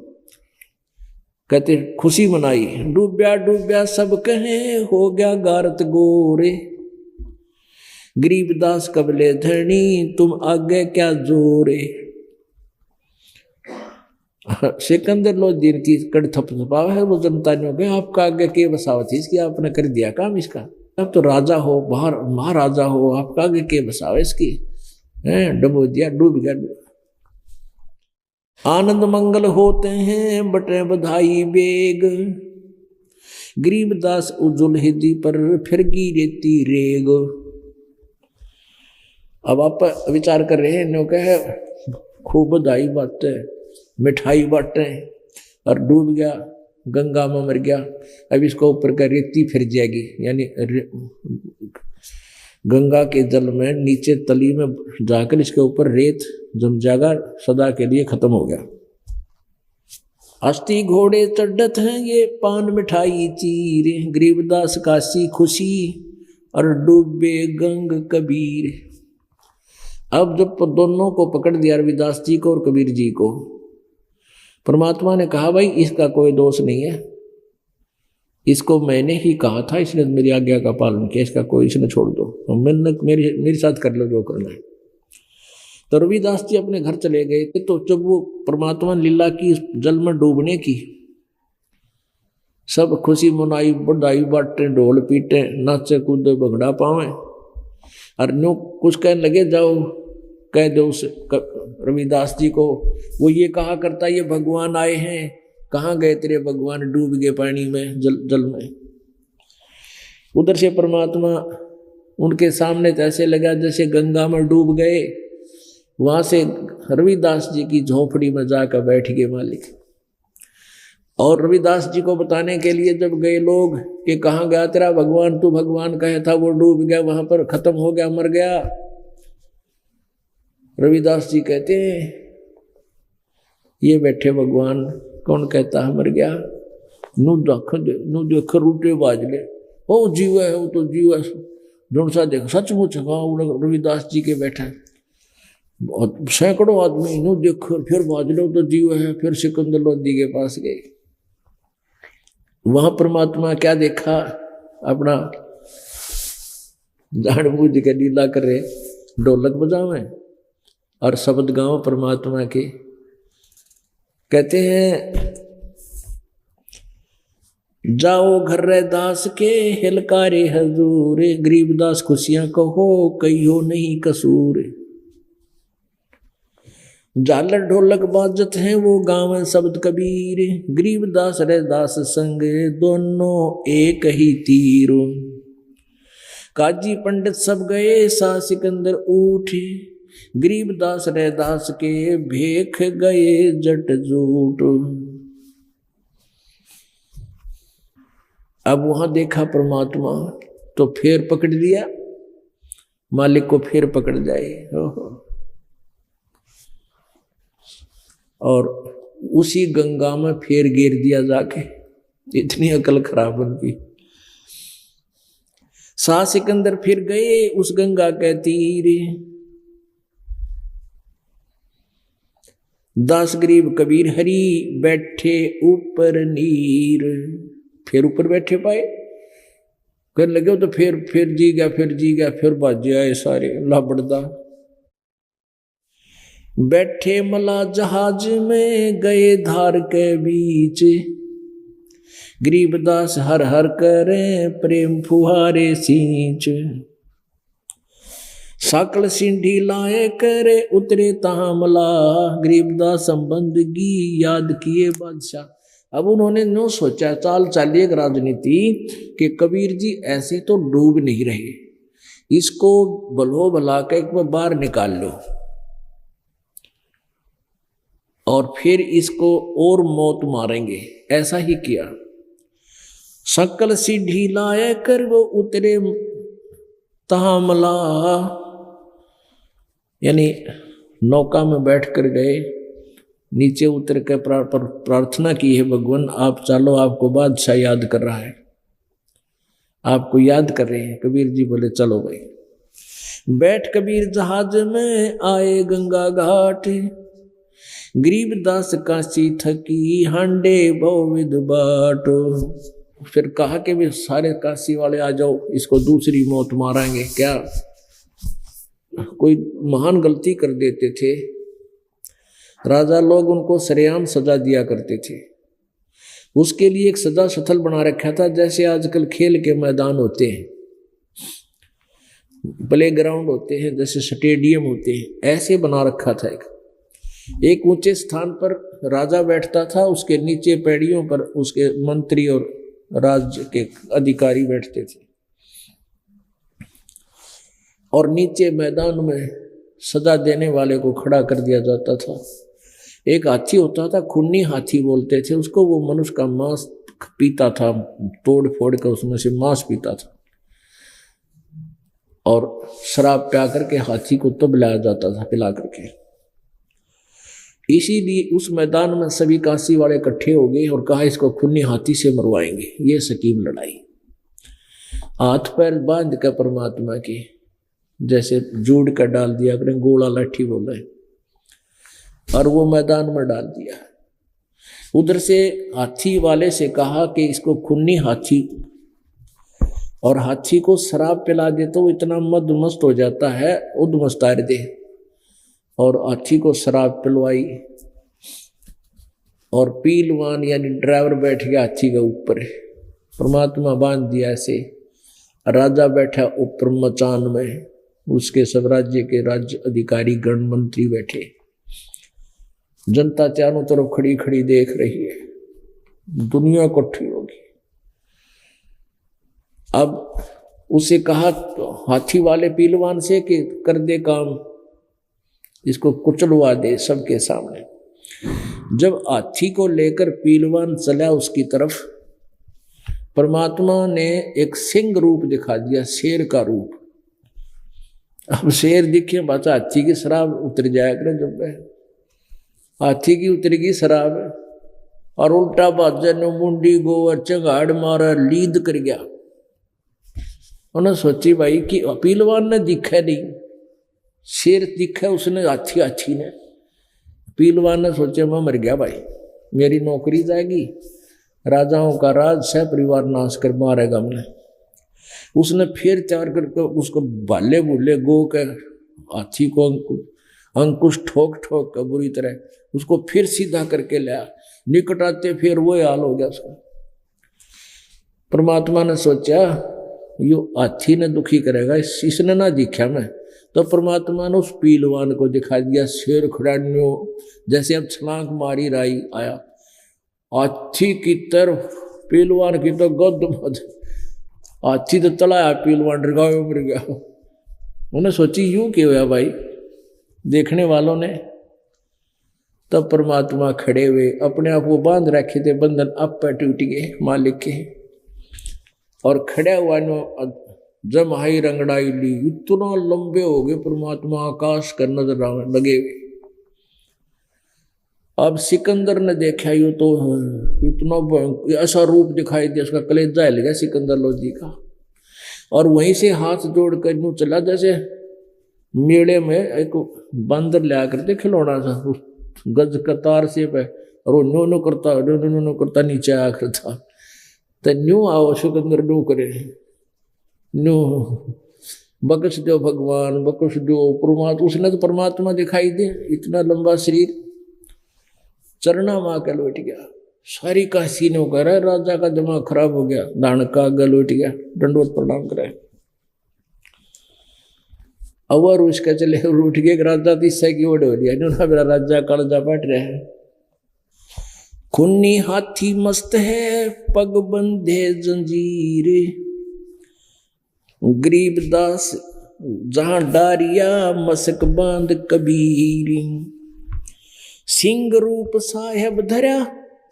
कहते खुशी मनाई, डूब्या सब कहे हो गया गारत गोरे। गरीबदास कबले धरनी तुम आगे क्या जोरे। सिकंदर लोदीन की कड़ थपथपाव है, वो जनता ने हो गया आपका आगे के बसावत थी इसकी, आपने कर दिया काम इसका। अब तो राजा हो, बाहर महाराजा हो, आपका आगे के बसाव इसकी, डुबो दिया, डूब गया। आनंद मंगल होते हैं बटे बधाई बेग। गरीबदास उजुल हिदी पर फिर गिरती रेग। अब आप विचार कर रहे हैं, नो कहे खूब बधाई बातें मिठाई बांटे और डूब गया गंगा में मर गया, अब इसको ऊपर का रेती फिर जाएगी, यानी गंगा के जल में नीचे तली में जाकर इसके ऊपर रेत जम जाएगा, सदा के लिए खत्म हो गया। अस्थि घोड़े चढ़त हैं ये पान मिठाई चीर, गरीबदास काशी खुशी और डूबे गंग कबीर। अब जब दोनों को पकड़ दिया, रविदास जी को और कबीर जी को, परमात्मा ने कहा भाई इसका कोई दोष नहीं है, इसको मैंने ही कहा था, इसने मेरी आज्ञा का पालन किया, इसका कोई, इसने छोड़ दो, मेरे साथ कर लो जो करना है। तो रविदास जी अपने घर चले गए थे। तो जब वो परमात्मा लीला की जल में डूबने की, सब खुशी मनाई, बधाई बांटे, ढोल पीटे, नाचे कूदे, भगड़ा पावे, और नो कुछ कहने लगे, जाओ कह दो उस रविदास जी को, वो ये कहा करता ये भगवान आए हैं, कहाँ गए तेरे भगवान, डूब गए पानी में, जल में। उधर से परमात्मा उनके सामने तो ऐसे लगा जैसे गंगा में डूब गए। वहां से रविदास जी की झोपड़ी में जाकर बैठ गए मालिक, और रविदास जी को बताने के लिए जब गए लोग कि कहाँ गया तेरा भगवान, तू भगवान कहे था वो डूब गया, वहां पर खत्म हो गया, मर गया। रविदास जी कहते हैं ये बैठे भगवान, कौन कहता है मर गया, नु देख रूटे बाज ले, ओ जीव है, वो तो जीव है, जोन सा देख सचमुच। रविदास जी के बैठा सैकड़ों आदमी, नु देख फिर बाज लो तो जीव है। फिर सिकंदर लोधी के पास गए, वहां परमात्मा क्या देखा, अपना जानबूझ के लीला करे, ढोलक बजावे और शब्द गाओ परमात्मा के। कहते हैं जाओ घर रे दास के हिलकारे हजूर, गरीबदास खुशियां कहो कहियो नहीं कसूर। झालर ढोलक बाजत हैं वो गाँव शब्द कबीर, गरीबदास रे दास संग दोनों एक ही तीर। काजी पंडित सब गए सा सिकंदर उठे, गरीबदास रे दास के भेख गए जट जूट। अब वहां देखा परमात्मा तो फिर पकड़ लिया, मालिक को फिर पकड़ जाए, और उसी गंगा में फिर गिर दिया जाके। इतनी अकल खराब उनकी। शाह सिकंदर फिर गए उस गंगा के तीर, दास गरीब कबीर हरि बैठे ऊपर नीर। फिर ऊपर बैठे पाए, कर लगे तो फिर जी गया, फिर बाजे आए सारे लाबड़दा। बैठे मला जहाज में गए धार के बीच, गरीबदास हर हर करे प्रेम फुहारे सींच। साकल सिंधी लाए करे उतरे तहां मला, गरीबदास संबंदगी याद किए बादशाह। अब उन्होंने नो सोचा, चाल चाली एक राजनीति कि कबीर जी ऐसे तो डूब नहीं रहे, इसको भलो भला के एक बार निकाल लो और फिर इसको और मौत मारेंगे। ऐसा ही किया। सकल सीढ़ी लाए कर वो उतरे तहां मला, यानी नौका में बैठ कर गए, नीचे उतर कर प्रार्थना की है, भगवान आप चलो, आपको बादशाह याद कर रहा है, आपको याद कर रहे हैं। कबीर जी बोले चलो भाई। बैठ कबीर जहाज में आए गंगा घाट, गरीबदास काशी थकी हांडे बहुविध बाट। फिर कहा कि भी सारे काशी वाले आ जाओ, इसको दूसरी मौत मारेंगे। क्या कोई महान गलती कर देते थे राजा लोग, उनको सरेआम सजा दिया करते थे। उसके लिए एक सजा स्थल बना रखा था, जैसे आजकल खेल के मैदान होते हैं, प्ले ग्राउंड होते हैं, जैसे स्टेडियम होते हैं, ऐसे बना रखा था। एक ऊंचे स्थान पर राजा बैठता था, उसके नीचे पैड़ियों पर उसके मंत्री और राज्य के अधिकारी बैठते थे, और नीचे मैदान में सजा देने वाले को खड़ा कर दिया जाता था। एक हाथी होता था, खूनी हाथी बोलते थे उसको, वो मनुष्य का मांस पीता था, तोड़ फोड़ कर उसमें से मांस पीता था, और शराब पिला करके हाथी को तो पिलाया जाता था, पिला करके। इसीलिए उस मैदान में सभी काशी वाले इकट्ठे हो गए और कहा इसको खूनी हाथी से मरवाएंगे। ये सकीम लड़ाई, हाथ पैर बांध कर परमात्मा के जैसे जोड़ कर डाल दिया, करें गोला लाठी बोले, और वो मैदान में डाल दिया। उधर से हाथी वाले से कहा कि इसको खूनी हाथी, और हाथी को शराब पिला दे तो इतना मदमस्त हो जाता है, उद्मस्तार दे, और हाथी को शराब पिलवाई, और पीलवान यानी ड्राइवर बैठ गया हाथी के ऊपर, परमात्मा बांध दिया ऐसे, राजा बैठा ऊपर मचान में, उसके सब राज्य के राज्य अधिकारी गण मंत्री बैठे, जनता चारों तरफ खड़ी खड़ी देख रही है, दुनिया इकट्ठी होगी। अब उसे कहा हाथी वाले पीलवान से कि कर दे काम, इसको कुचलवा दे सबके सामने। जब हाथी को लेकर पीलवान चला उसकी तरफ, परमात्मा ने एक सिंह रूप दिखा दिया, शेर का रूप। अब शेर दिखे बात, हाथी की शराब उतर जाया करे, जब हाथी की उतरेगी शराब, और उल्टा बाजा ने मुंडी गोवर चंगाड़ मारा, लीद कर गया। उन्होंने सोची भाई कि पीलवान ने दिखा नहीं, शेर दिखा उसने, हाथी ने। पीलवान ने सोचे मैं मर गया भाई, मेरी नौकरी जाएगी, राजाओं का राज सह परिवार नाश कर मारेगा मैंने। उसने फिर तैयार करके उसको भाले भूले गो के हाथी को अंकुश ठोक ठोक कर बुरी तरह उसको फिर सीधा करके लाया। निकट आते फिर वो हाल हो गया उसका। परमात्मा ने सोचा यो हाथी ने दुखी करेगा, इसने ना दिखा मैं, तो परमात्मा ने उस पीलवान को दिखा दिया, शेर खड़ान्यो जैसे अब छलांग मारी राई आया हाथी की तरफ, पीलवान की तो गद मद, हाथी तो चलाया, पीलवान डरगावे मर गया। उन्हें सोची यूं क्यों हुआ भाई देखने वालों ने। तब परमात्मा खड़े हुए, अपने आप वो बांध रखे थे बंधन, अब पे टूट गए मालिक के, और खड़ा हुआ नो जमाई रंगड़ाई ली, इतना लंबे हो गए परमात्मा आकाश कर नजर लगे हुए। अब सिकंदर ने देखा यो तो इतना ऐसा रूप दिखाई दिया, उसका कलेजा हिल गया सिकंदर लोधी का, और वहीं से हाथ जोड़कर यूं चला जैसे मेले में एक बंदर लिया करते खिलौना सा, गज कतार से पे, और वो नो नो करता नीचे आया करता, तो न्यू आओ सिकंदर न्यू करे, न्यू बख्श दो भगवान, बख्श दो परमात्मा। उसने तो परमात्मा दिखाई दे, इतना लंबा शरीर, चरना माँ का लौट गया। सारी काशी ने कह रहा राजा का दिमाग खराब हो गया, दान का गल उठ गया, दंडोत प्रणाम करे। अवर उसका चले उठ गए, राजा तीसरा की ओर हो दिया, मेरा राजा कालजा बैठ रहा है। खूनी हाथी मस्त है, पग बंधे जंजीर, गरीबदास जहां डारिया मसक बांध कबीर। सिंह रूप साहेब धरा,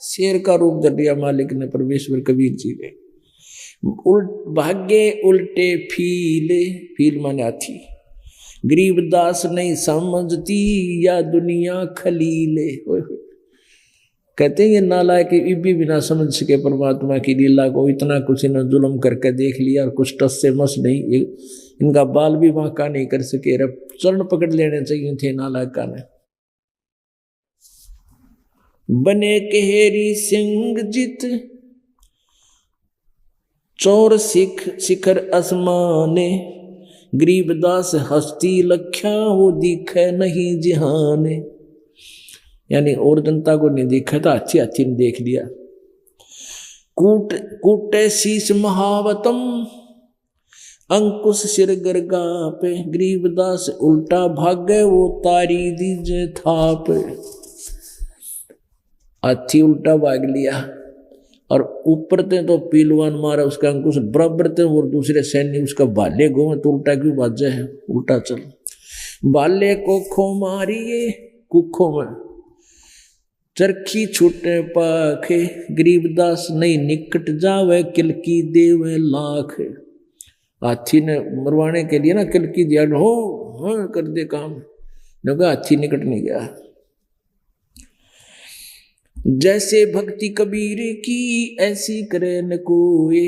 शेर का रूप धर दिया मालिक ने, परमेश्वर कबीर जी ने। भाग्य उल्टे फील, फील माने हाथी। गरीबदास नहीं समझती या दुनिया खलीले। कहते हैं ये नालायक इब्बी भी ना समझ सके परमात्मा की लीला को, इतना कुछ इन्होंने जुल्म करके देख लिया, और कुछ टस से मस नहीं, इनका बाल भी बांका नहीं कर सके, चरण पकड़ लेने चाहिए थे नालायका ने। बने केहरी सिंह जित चोर शिखर आसमाने, गरीबदास हस्ती लख्या वो दिखे नहीं जिहाने। यानी और जनता को नहीं देखा था, अच्छी अच्छी ने देख लिया। कूटे शीश महावतम, अंकुश सिर गरगा पे, गरीबदास उल्टा भागे वो तारी दीजे थाप। हाथी उल्टा भाग लिया, और ऊपर ते तो पीलवान मारा उसका अंकुश, बराबर थे और दूसरे सैन्य उसका भाले गो, तो उल्टा क्यों बाजा है, उल्टा चल। भाले को खो मारिए कुखों में, चरखी छूटे पाखे, गरीबदास नहीं निकट जावे, किलकी देवे लाख। हाथी ने मरवाने के लिए ना किलकी दिया, हो कर दे काम, नगा हाथी निकट नहीं गया। जैसे भक्ति कबीर की ऐसी करे न कोई,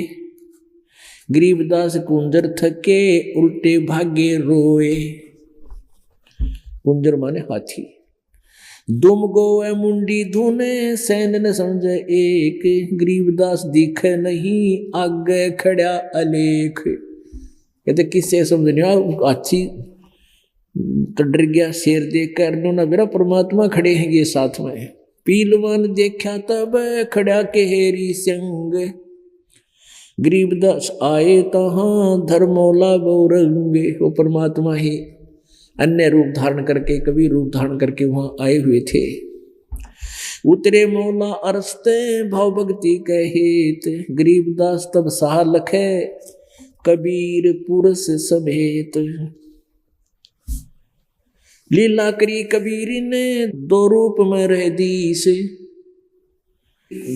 गरीबदास कुंजर थके उल्टे भागे रोए। कुंजर माने हाथी। दुम गोए मुंडी धुने सैन न समझे एक, गरीबदास दिखे नहीं आगे खड़ा अलेख। कहते किससे समझने, हाथी तो डर गया, शेर देख कर ना मेरा परमात्मा खड़े हैं ये साथ में। पीलवान देखा तब खड़ा केहरी संग, गरीबदास आए तहां धर्मौला गौरंगे। वो परमात्मा ही अन्य रूप धारण करके, कभी रूप धारण करके वहां आए हुए थे। उतरे मौला अरसते भाव भक्ति कहेत, गरीबदास तब सहा लखे कबीर पुरुष समेत। लीला करी कबीर ने दो रूप में रह दीस,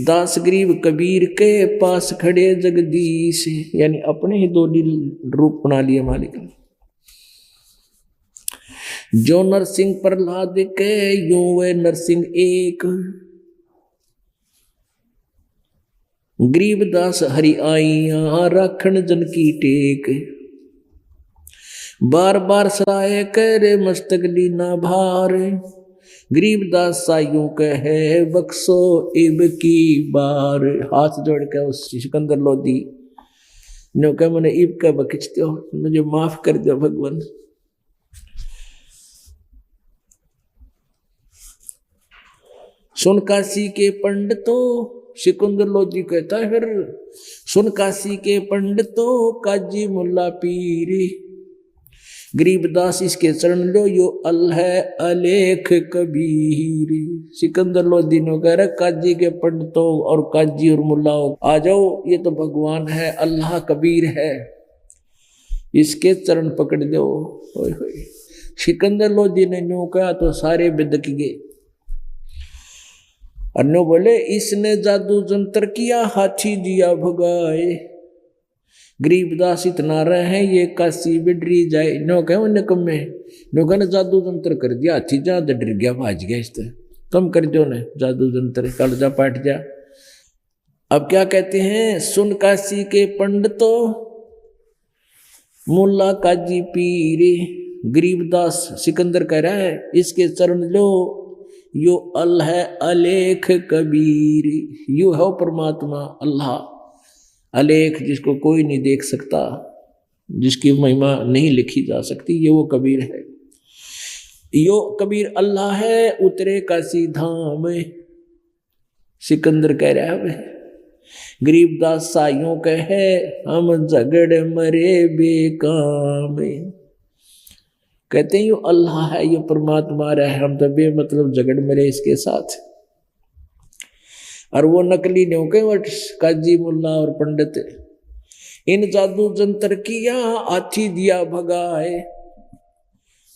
दास गरीब कबीर के पास खड़े जगदीश। यानी अपने ही दो रूप बना लिए मालिक ने। जो नरसिंह प्रहलाद के यूं वे नरसिंह एक, गरीबदास हरि आइया राखण जन की टेक। बार बार सराय करे मस्तक लीना भार, गरीबदास सायूं कहे बक्सो इब की बार। हाथ जोड़ के उस सिकंदर लोधी ने कहा मैंने इब का बखिचते हो, मुझे माफ कर दो भगवान। सुन काशी के पंडितों, सिकंदर लोधी कहता है फिर, सुन काशी के पंडितों काजी मुल्ला पीरी, गरीबदास इसके चरण लो यो अल है अलेख कबीर। सिकंदर लोधी ने कह रहा काजी के पंडितों और काजी और मुल्लाओं आ जाओ, ये तो भगवान है, अल्लाह कबीर है, इसके चरण पकड़ दो। सिकंदर लोधी ने न्यू कहा तो सारे बिदक गए। अन्नो बोले इसने जादू जंतर किया हाथी दिया भगाए, गरीबदास इतना रहे ये काशी बिडरी जाए। नो कहे उन्हें कम में नो कहने जादू जंतर कर दिया, हाथी जा डर गया भाज गया, इस तरह तुम कर दो ने जादू जंतर, कल जा पाट जा। अब क्या कहते हैं, सुन काशी के पंडितों मुल्ला काजी पीरे, गरीबदास सिकंदर कह रहा है इसके चरण लो यो अल है अलेख कबीर। यू है परमात्मा अल्लाह अलेख, जिसको कोई नहीं देख सकता, जिसकी महिमा नहीं लिखी जा सकती, ये वो कबीर है। यो कबीर अल्लाह है उतरे काशी धाम। सिकंदर कह रहा है गरीबदास साइयों कहे हम झगड़ मरे बेकाम। कहते हैं यो अल्लाह है, ये परमात्मा है, हम तो बेमतलब झगड़ मरे इसके साथ। और वो नकली न्यों के वट काजी मुल्ला और पंडित, इन जादू जंतर किया हाथी दिया भगाए,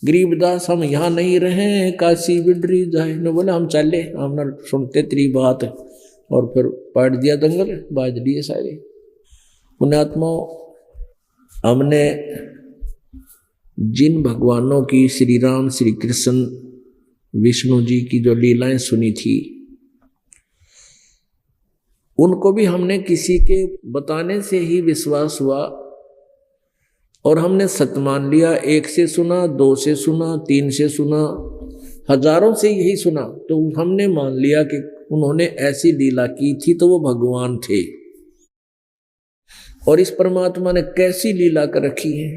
गरीबदास हम यहाँ नहीं रहे काशी बिडरी जाए। न बोले हम चले, हम न सुनते तेरी बात, और फिर पाट दिया दंगल, बाज लिए सारे। पुण्यात्माओं, हमने जिन भगवानों की श्री राम श्री कृष्ण विष्णु जी की जो लीलाएं सुनी थी, उनको भी हमने किसी के बताने से ही विश्वास हुआ और हमने सत्य मान लिया। एक से सुना, दो से सुना, तीन से सुना, हजारों से यही सुना, तो हमने मान लिया कि उन्होंने ऐसी लीला की थी तो वो भगवान थे। और इस परमात्मा ने कैसी लीला कर रखी है,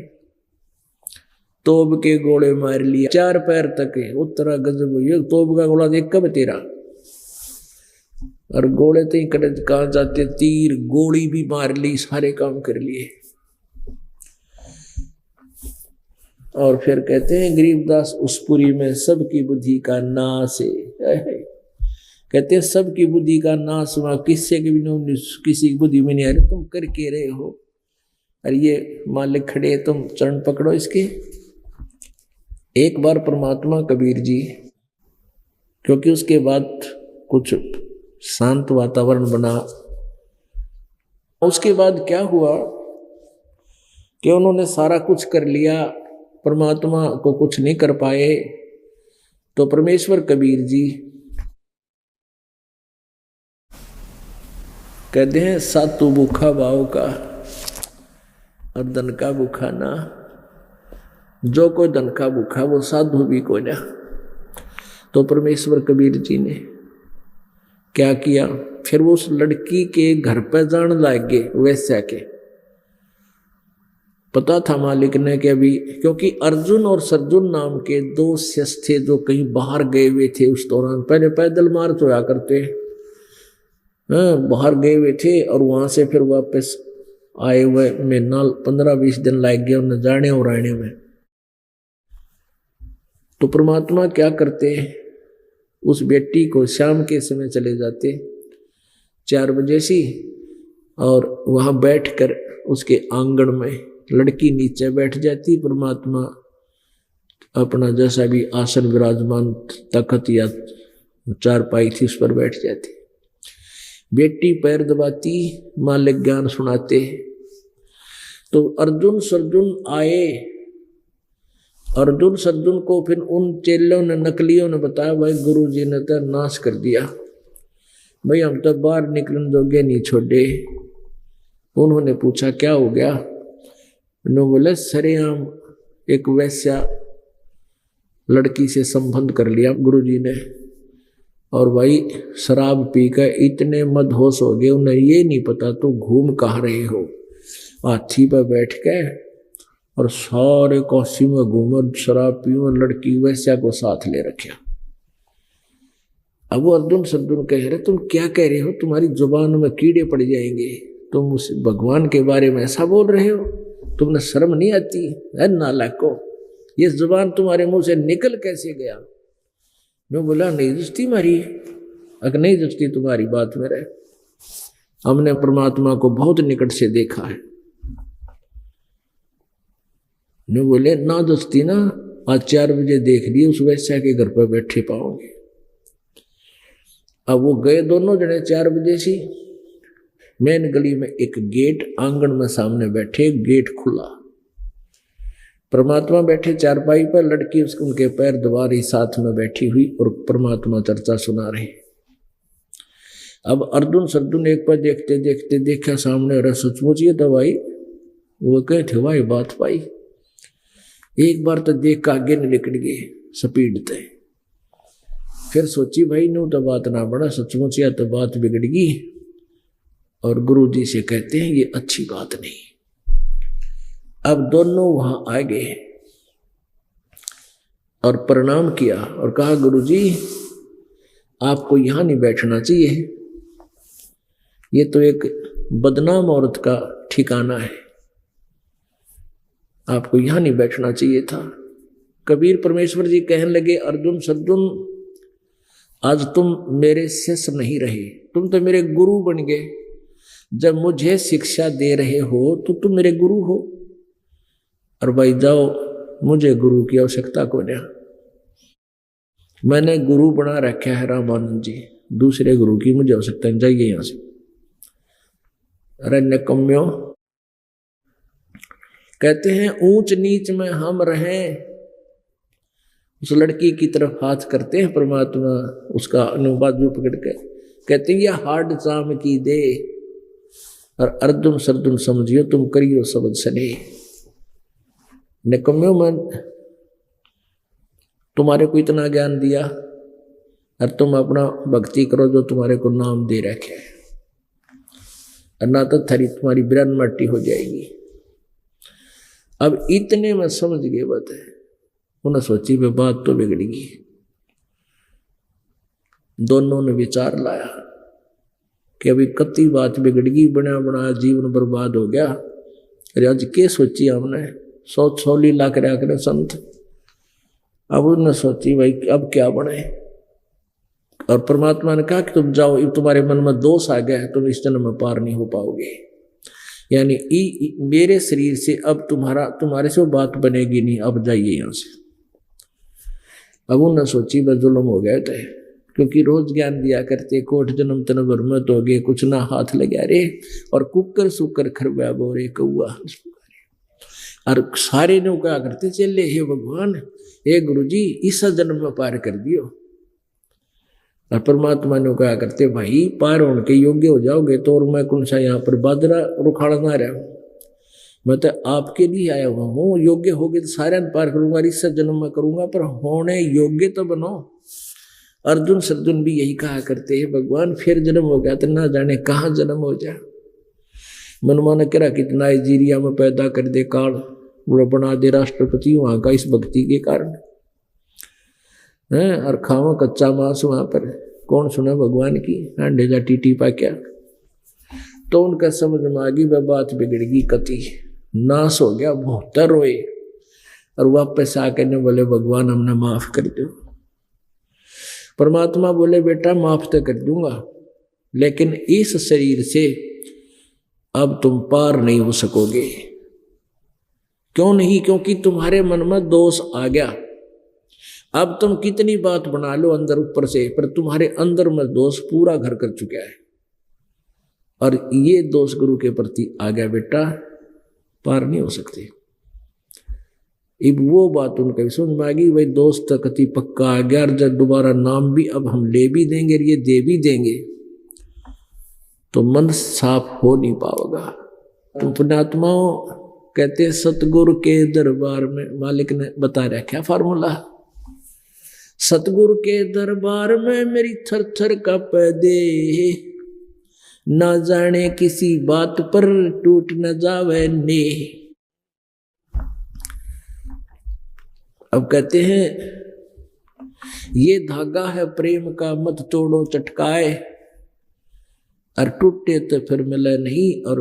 तोब के गोले मार लिया, 4 पैर तक है, उत्तरा गजब हुई। तोब का गोला देख कब तेरा, और गोले तो कहाँ जाते, तीर गोली भी मार ली, सारे काम कर लिए। और फिर कहते हैं गरीबदास उसपुरी में सबकी बुद्धि का नाश है। कहते हैं सबकी बुद्धि का नाश हुआ, किससे की भी किसी की बुद्धि में नहीं आ रही, तुम करके रहे हो। और ये मालिक खड़े, तुम चरण पकड़ो इसके। एक बार परमात्मा कबीर जी, क्योंकि उसके बाद कुछ शांत वातावरण बना। उसके बाद क्या हुआ कि उन्होंने सारा कुछ कर लिया, परमात्मा को कुछ नहीं कर पाए। तो परमेश्वर कबीर जी कहते हैं सातु भूखा भाव का और धन का भूखा ना, जो कोई धन का भूखा वो साधु भी को ना। तो परमेश्वर कबीर जी ने क्या किया, फिर वो उस लड़की के घर पर जाने लगे वैश्या के। पता था मालिक ने कि अभी, क्योंकि अर्जुन और सर्जुन नाम के दो शिष्य थे जो कहीं बाहर गए हुए थे उस दौरान। पहले पैदल मार्च होया करते, बाहर गए हुए थे और वहां से फिर वापस आए हुए महीना 15-20 दिन लग गए उन्हें जाने और आने में। तो परमात्मा क्या करते, उस बेटी को शाम के समय चले जाते 4 बजे सी, और वहां बैठकर उसके आंगन में लड़की नीचे बैठ जाती, परमात्मा अपना जैसा भी आसन विराजमान तख्त या चारपाई थी उस पर बैठ जाती। बेटी पैर दबाती, मालिक ज्ञान सुनाते। तो अर्जुन सर्जुन आए। अर्जुन सर्जुन को फिर उन चेलों ने, नकलियों ने बताया, भाई गुरु जी ने तो नाश कर दिया, भाई हम तो बाहर निकलने जोगे नहीं छोड़े। उन्होंने पूछा क्या हो गया? उन्होंने बोले सरेआम एक वैश्या लड़की से संबंध कर लिया गुरु जी ने, और भाई शराब पी कर इतने मदहोश हो गए, उन्हें ये नहीं पता तो घूम कहाँ रहे हो। हाथी पर बैठ के और सारे काशी में घूमर शराब पीओ, लड़की वैश्या को साथ ले रखा। अब वो अर्जुन सर्जुन कह रहे तुम क्या कह रहे हो, तुम्हारी जुबान में कीड़े पड़ जाएंगे, तुम उस भगवान के बारे में ऐसा बोल रहे हो, तुमने शर्म नहीं आती है नालायको, ये जुबान तुम्हारे मुंह से निकल कैसे गया? मैं बोला नहीं जुस्ती मारी, अगर नहीं जुस्ती तुम्हारी बात में रहे, हमने परमात्मा को बहुत निकट से देखा है। मैं बोले ना जुस्ती ना, आज 4 बजे देख लिए उस वैश्या के घर पर बैठे पाओगे। अब वो गए दोनों जने 4 बजे सी, मेन गली में एक गेट, आंगन में सामने बैठे, गेट खुला, परमात्मा बैठे चारपाई पर, लड़की उसको उनके पैर दबा रही साथ में बैठी हुई, और परमात्मा चर्चा सुना रहे। अब अर्जुन सर्जुन एक पर देखते देखते देखा सामने, अरे सचमुच ये तो भाई वो कहे थे भाई बात पाई, एक बार तो देख का आगे निकल गए स्पीड थे। फिर सोची भाई नो तो बात ना बड़ा, सचमुच या तो बात बिगड़गी, और गुरु जी से कहते हैं ये अच्छी बात नहीं। अब दोनों वहां आ गए और प्रणाम किया और कहा गुरु जी आपको यहां नहीं बैठना चाहिए, ये तो एक बदनाम औरत का ठिकाना है, आपको यहां नहीं बैठना चाहिए था। कबीर परमेश्वर जी कहने लगे अर्जुन सर्जुन आज तुम मेरे शिष्य नहीं रहे, तुम तो मेरे गुरु बन गए। जब मुझे शिक्षा दे रहे हो तो तुम मेरे गुरु हो, और भाई जाओ, मुझे गुरु की आवश्यकता को नहीं, मैंने गुरु बना रखा है रामानंद जी, दूसरे गुरु की मुझे आवश्यकता नहीं, जाइए यहां से। अरे निकम्यो, कहते हैं ऊंच नीच में हम रहें। उस लड़की की तरफ हाथ करते हैं परमात्मा, उसका बाजू पकड़ के कहते हैं यह हार्ड चाम की दे, और अर्जुन सर्जुन समझियो तुम करियो सबद सने। निकम्यो मन, तुम्हारे को इतना ज्ञान दिया और तुम अपना भक्ति करो जो तुम्हारे को नाम दे रखे है, और ना तो थरी तुम्हारी बिरन मट्टी हो जाएगी। अब इतने में समझ गए बात है, उन्हें सोची वे बात तो बिगड़ेगी। दोनों ने विचार लाया कि अभी कति बात बिगड़गी, बना बना जीवन बर्बाद हो गया। अरे आज के सोची हमने, 100 लीला कराया करे संत। अब उन्होंने सोची भाई अब क्या बने, और परमात्मा ने कहा कि तुम जाओ, तुम्हारे मन में दोष आ गया है, तुम इस जन्म में पार नहीं हो पाओगे, यानी मेरे शरीर से अब तुम्हारे से वो बात बनेगी नहीं, अब जाइए यहां से। अब उन्होंने सोची बस जुल्म हो गए थे, क्योंकि रोज ज्ञान दिया करते, कोट जन्म तन भरमत हो गए, कुछ ना हाथ लगा रे, और कुकर सुकर खरबा बोरे कौआ। और सारे ने क्या करते चले, हे भगवान, हे गुरु जी, इस जन्म में पार कर दियो। और परमात्मा ने क्या करते, भाई पार होने के योग्य हो जाओगे तो, और मैं कौन सा यहाँ पर बाजरा रुखाड़ना रहा हूँ, मैं तो आपके लिए आया हुआ हूँ। योग्य होगे तो सारे पार करूंगा, इस जन्म में करूंगा, पर होने योग्य तो बनो। अर्जुन सर्जुन भी यही कहा करते हैं, भगवान फिर जन्म हो गया तो ना जाने कहाँ जन्म हो जाए। मनमाना करा कि नाइजीरिया में पैदा कर दे काल, वो बना दे राष्ट्रपति वहां का, इस भक्ति के कारण है। और खावा कच्चा मांस वहां पर, कौन सुना भगवान की, अंडे जा टीटी पा क्या। तो उनका समझ में आ गई, वह बात बिगड़गी, कति नाश हो गया, बहुत रोए। और वापस आकर ने बोले, भगवान हमने माफ कर दो। परमात्मा बोले, बेटा माफ तो कर दूंगा, लेकिन इस शरीर से अब तुम पार नहीं हो सकोगे। क्यों नहीं? क्योंकि तुम्हारे मन में दोष आ गया। अब तुम कितनी बात बना लो अंदर ऊपर से, पर तुम्हारे अंदर में दोष पूरा घर कर चुका है, और ये दोष गुरु के प्रति आ गया, बेटा पार नहीं हो सकते। अब वो बात उनका समझ में आ गई, भाई दोस्त कति पक्का आ गया, जब दोबारा नाम भी अब हम ले भी देंगे, ये दे भी देंगे, तो मन साफ हो नहीं पाएगा। तो पुण्यात्माओं कहते हैं, सतगुरु के दरबार में, मालिक ने बता रहा क्या फार्मूला, सतगुरु के दरबार में मेरी थर थर कांपे दे, ना जाने किसी बात पर टूट न जावे ने। अब कहते हैं, ये धागा है प्रेम का, मत तोड़ो चटकाए, और टूटे तो फिर मिले नहीं, और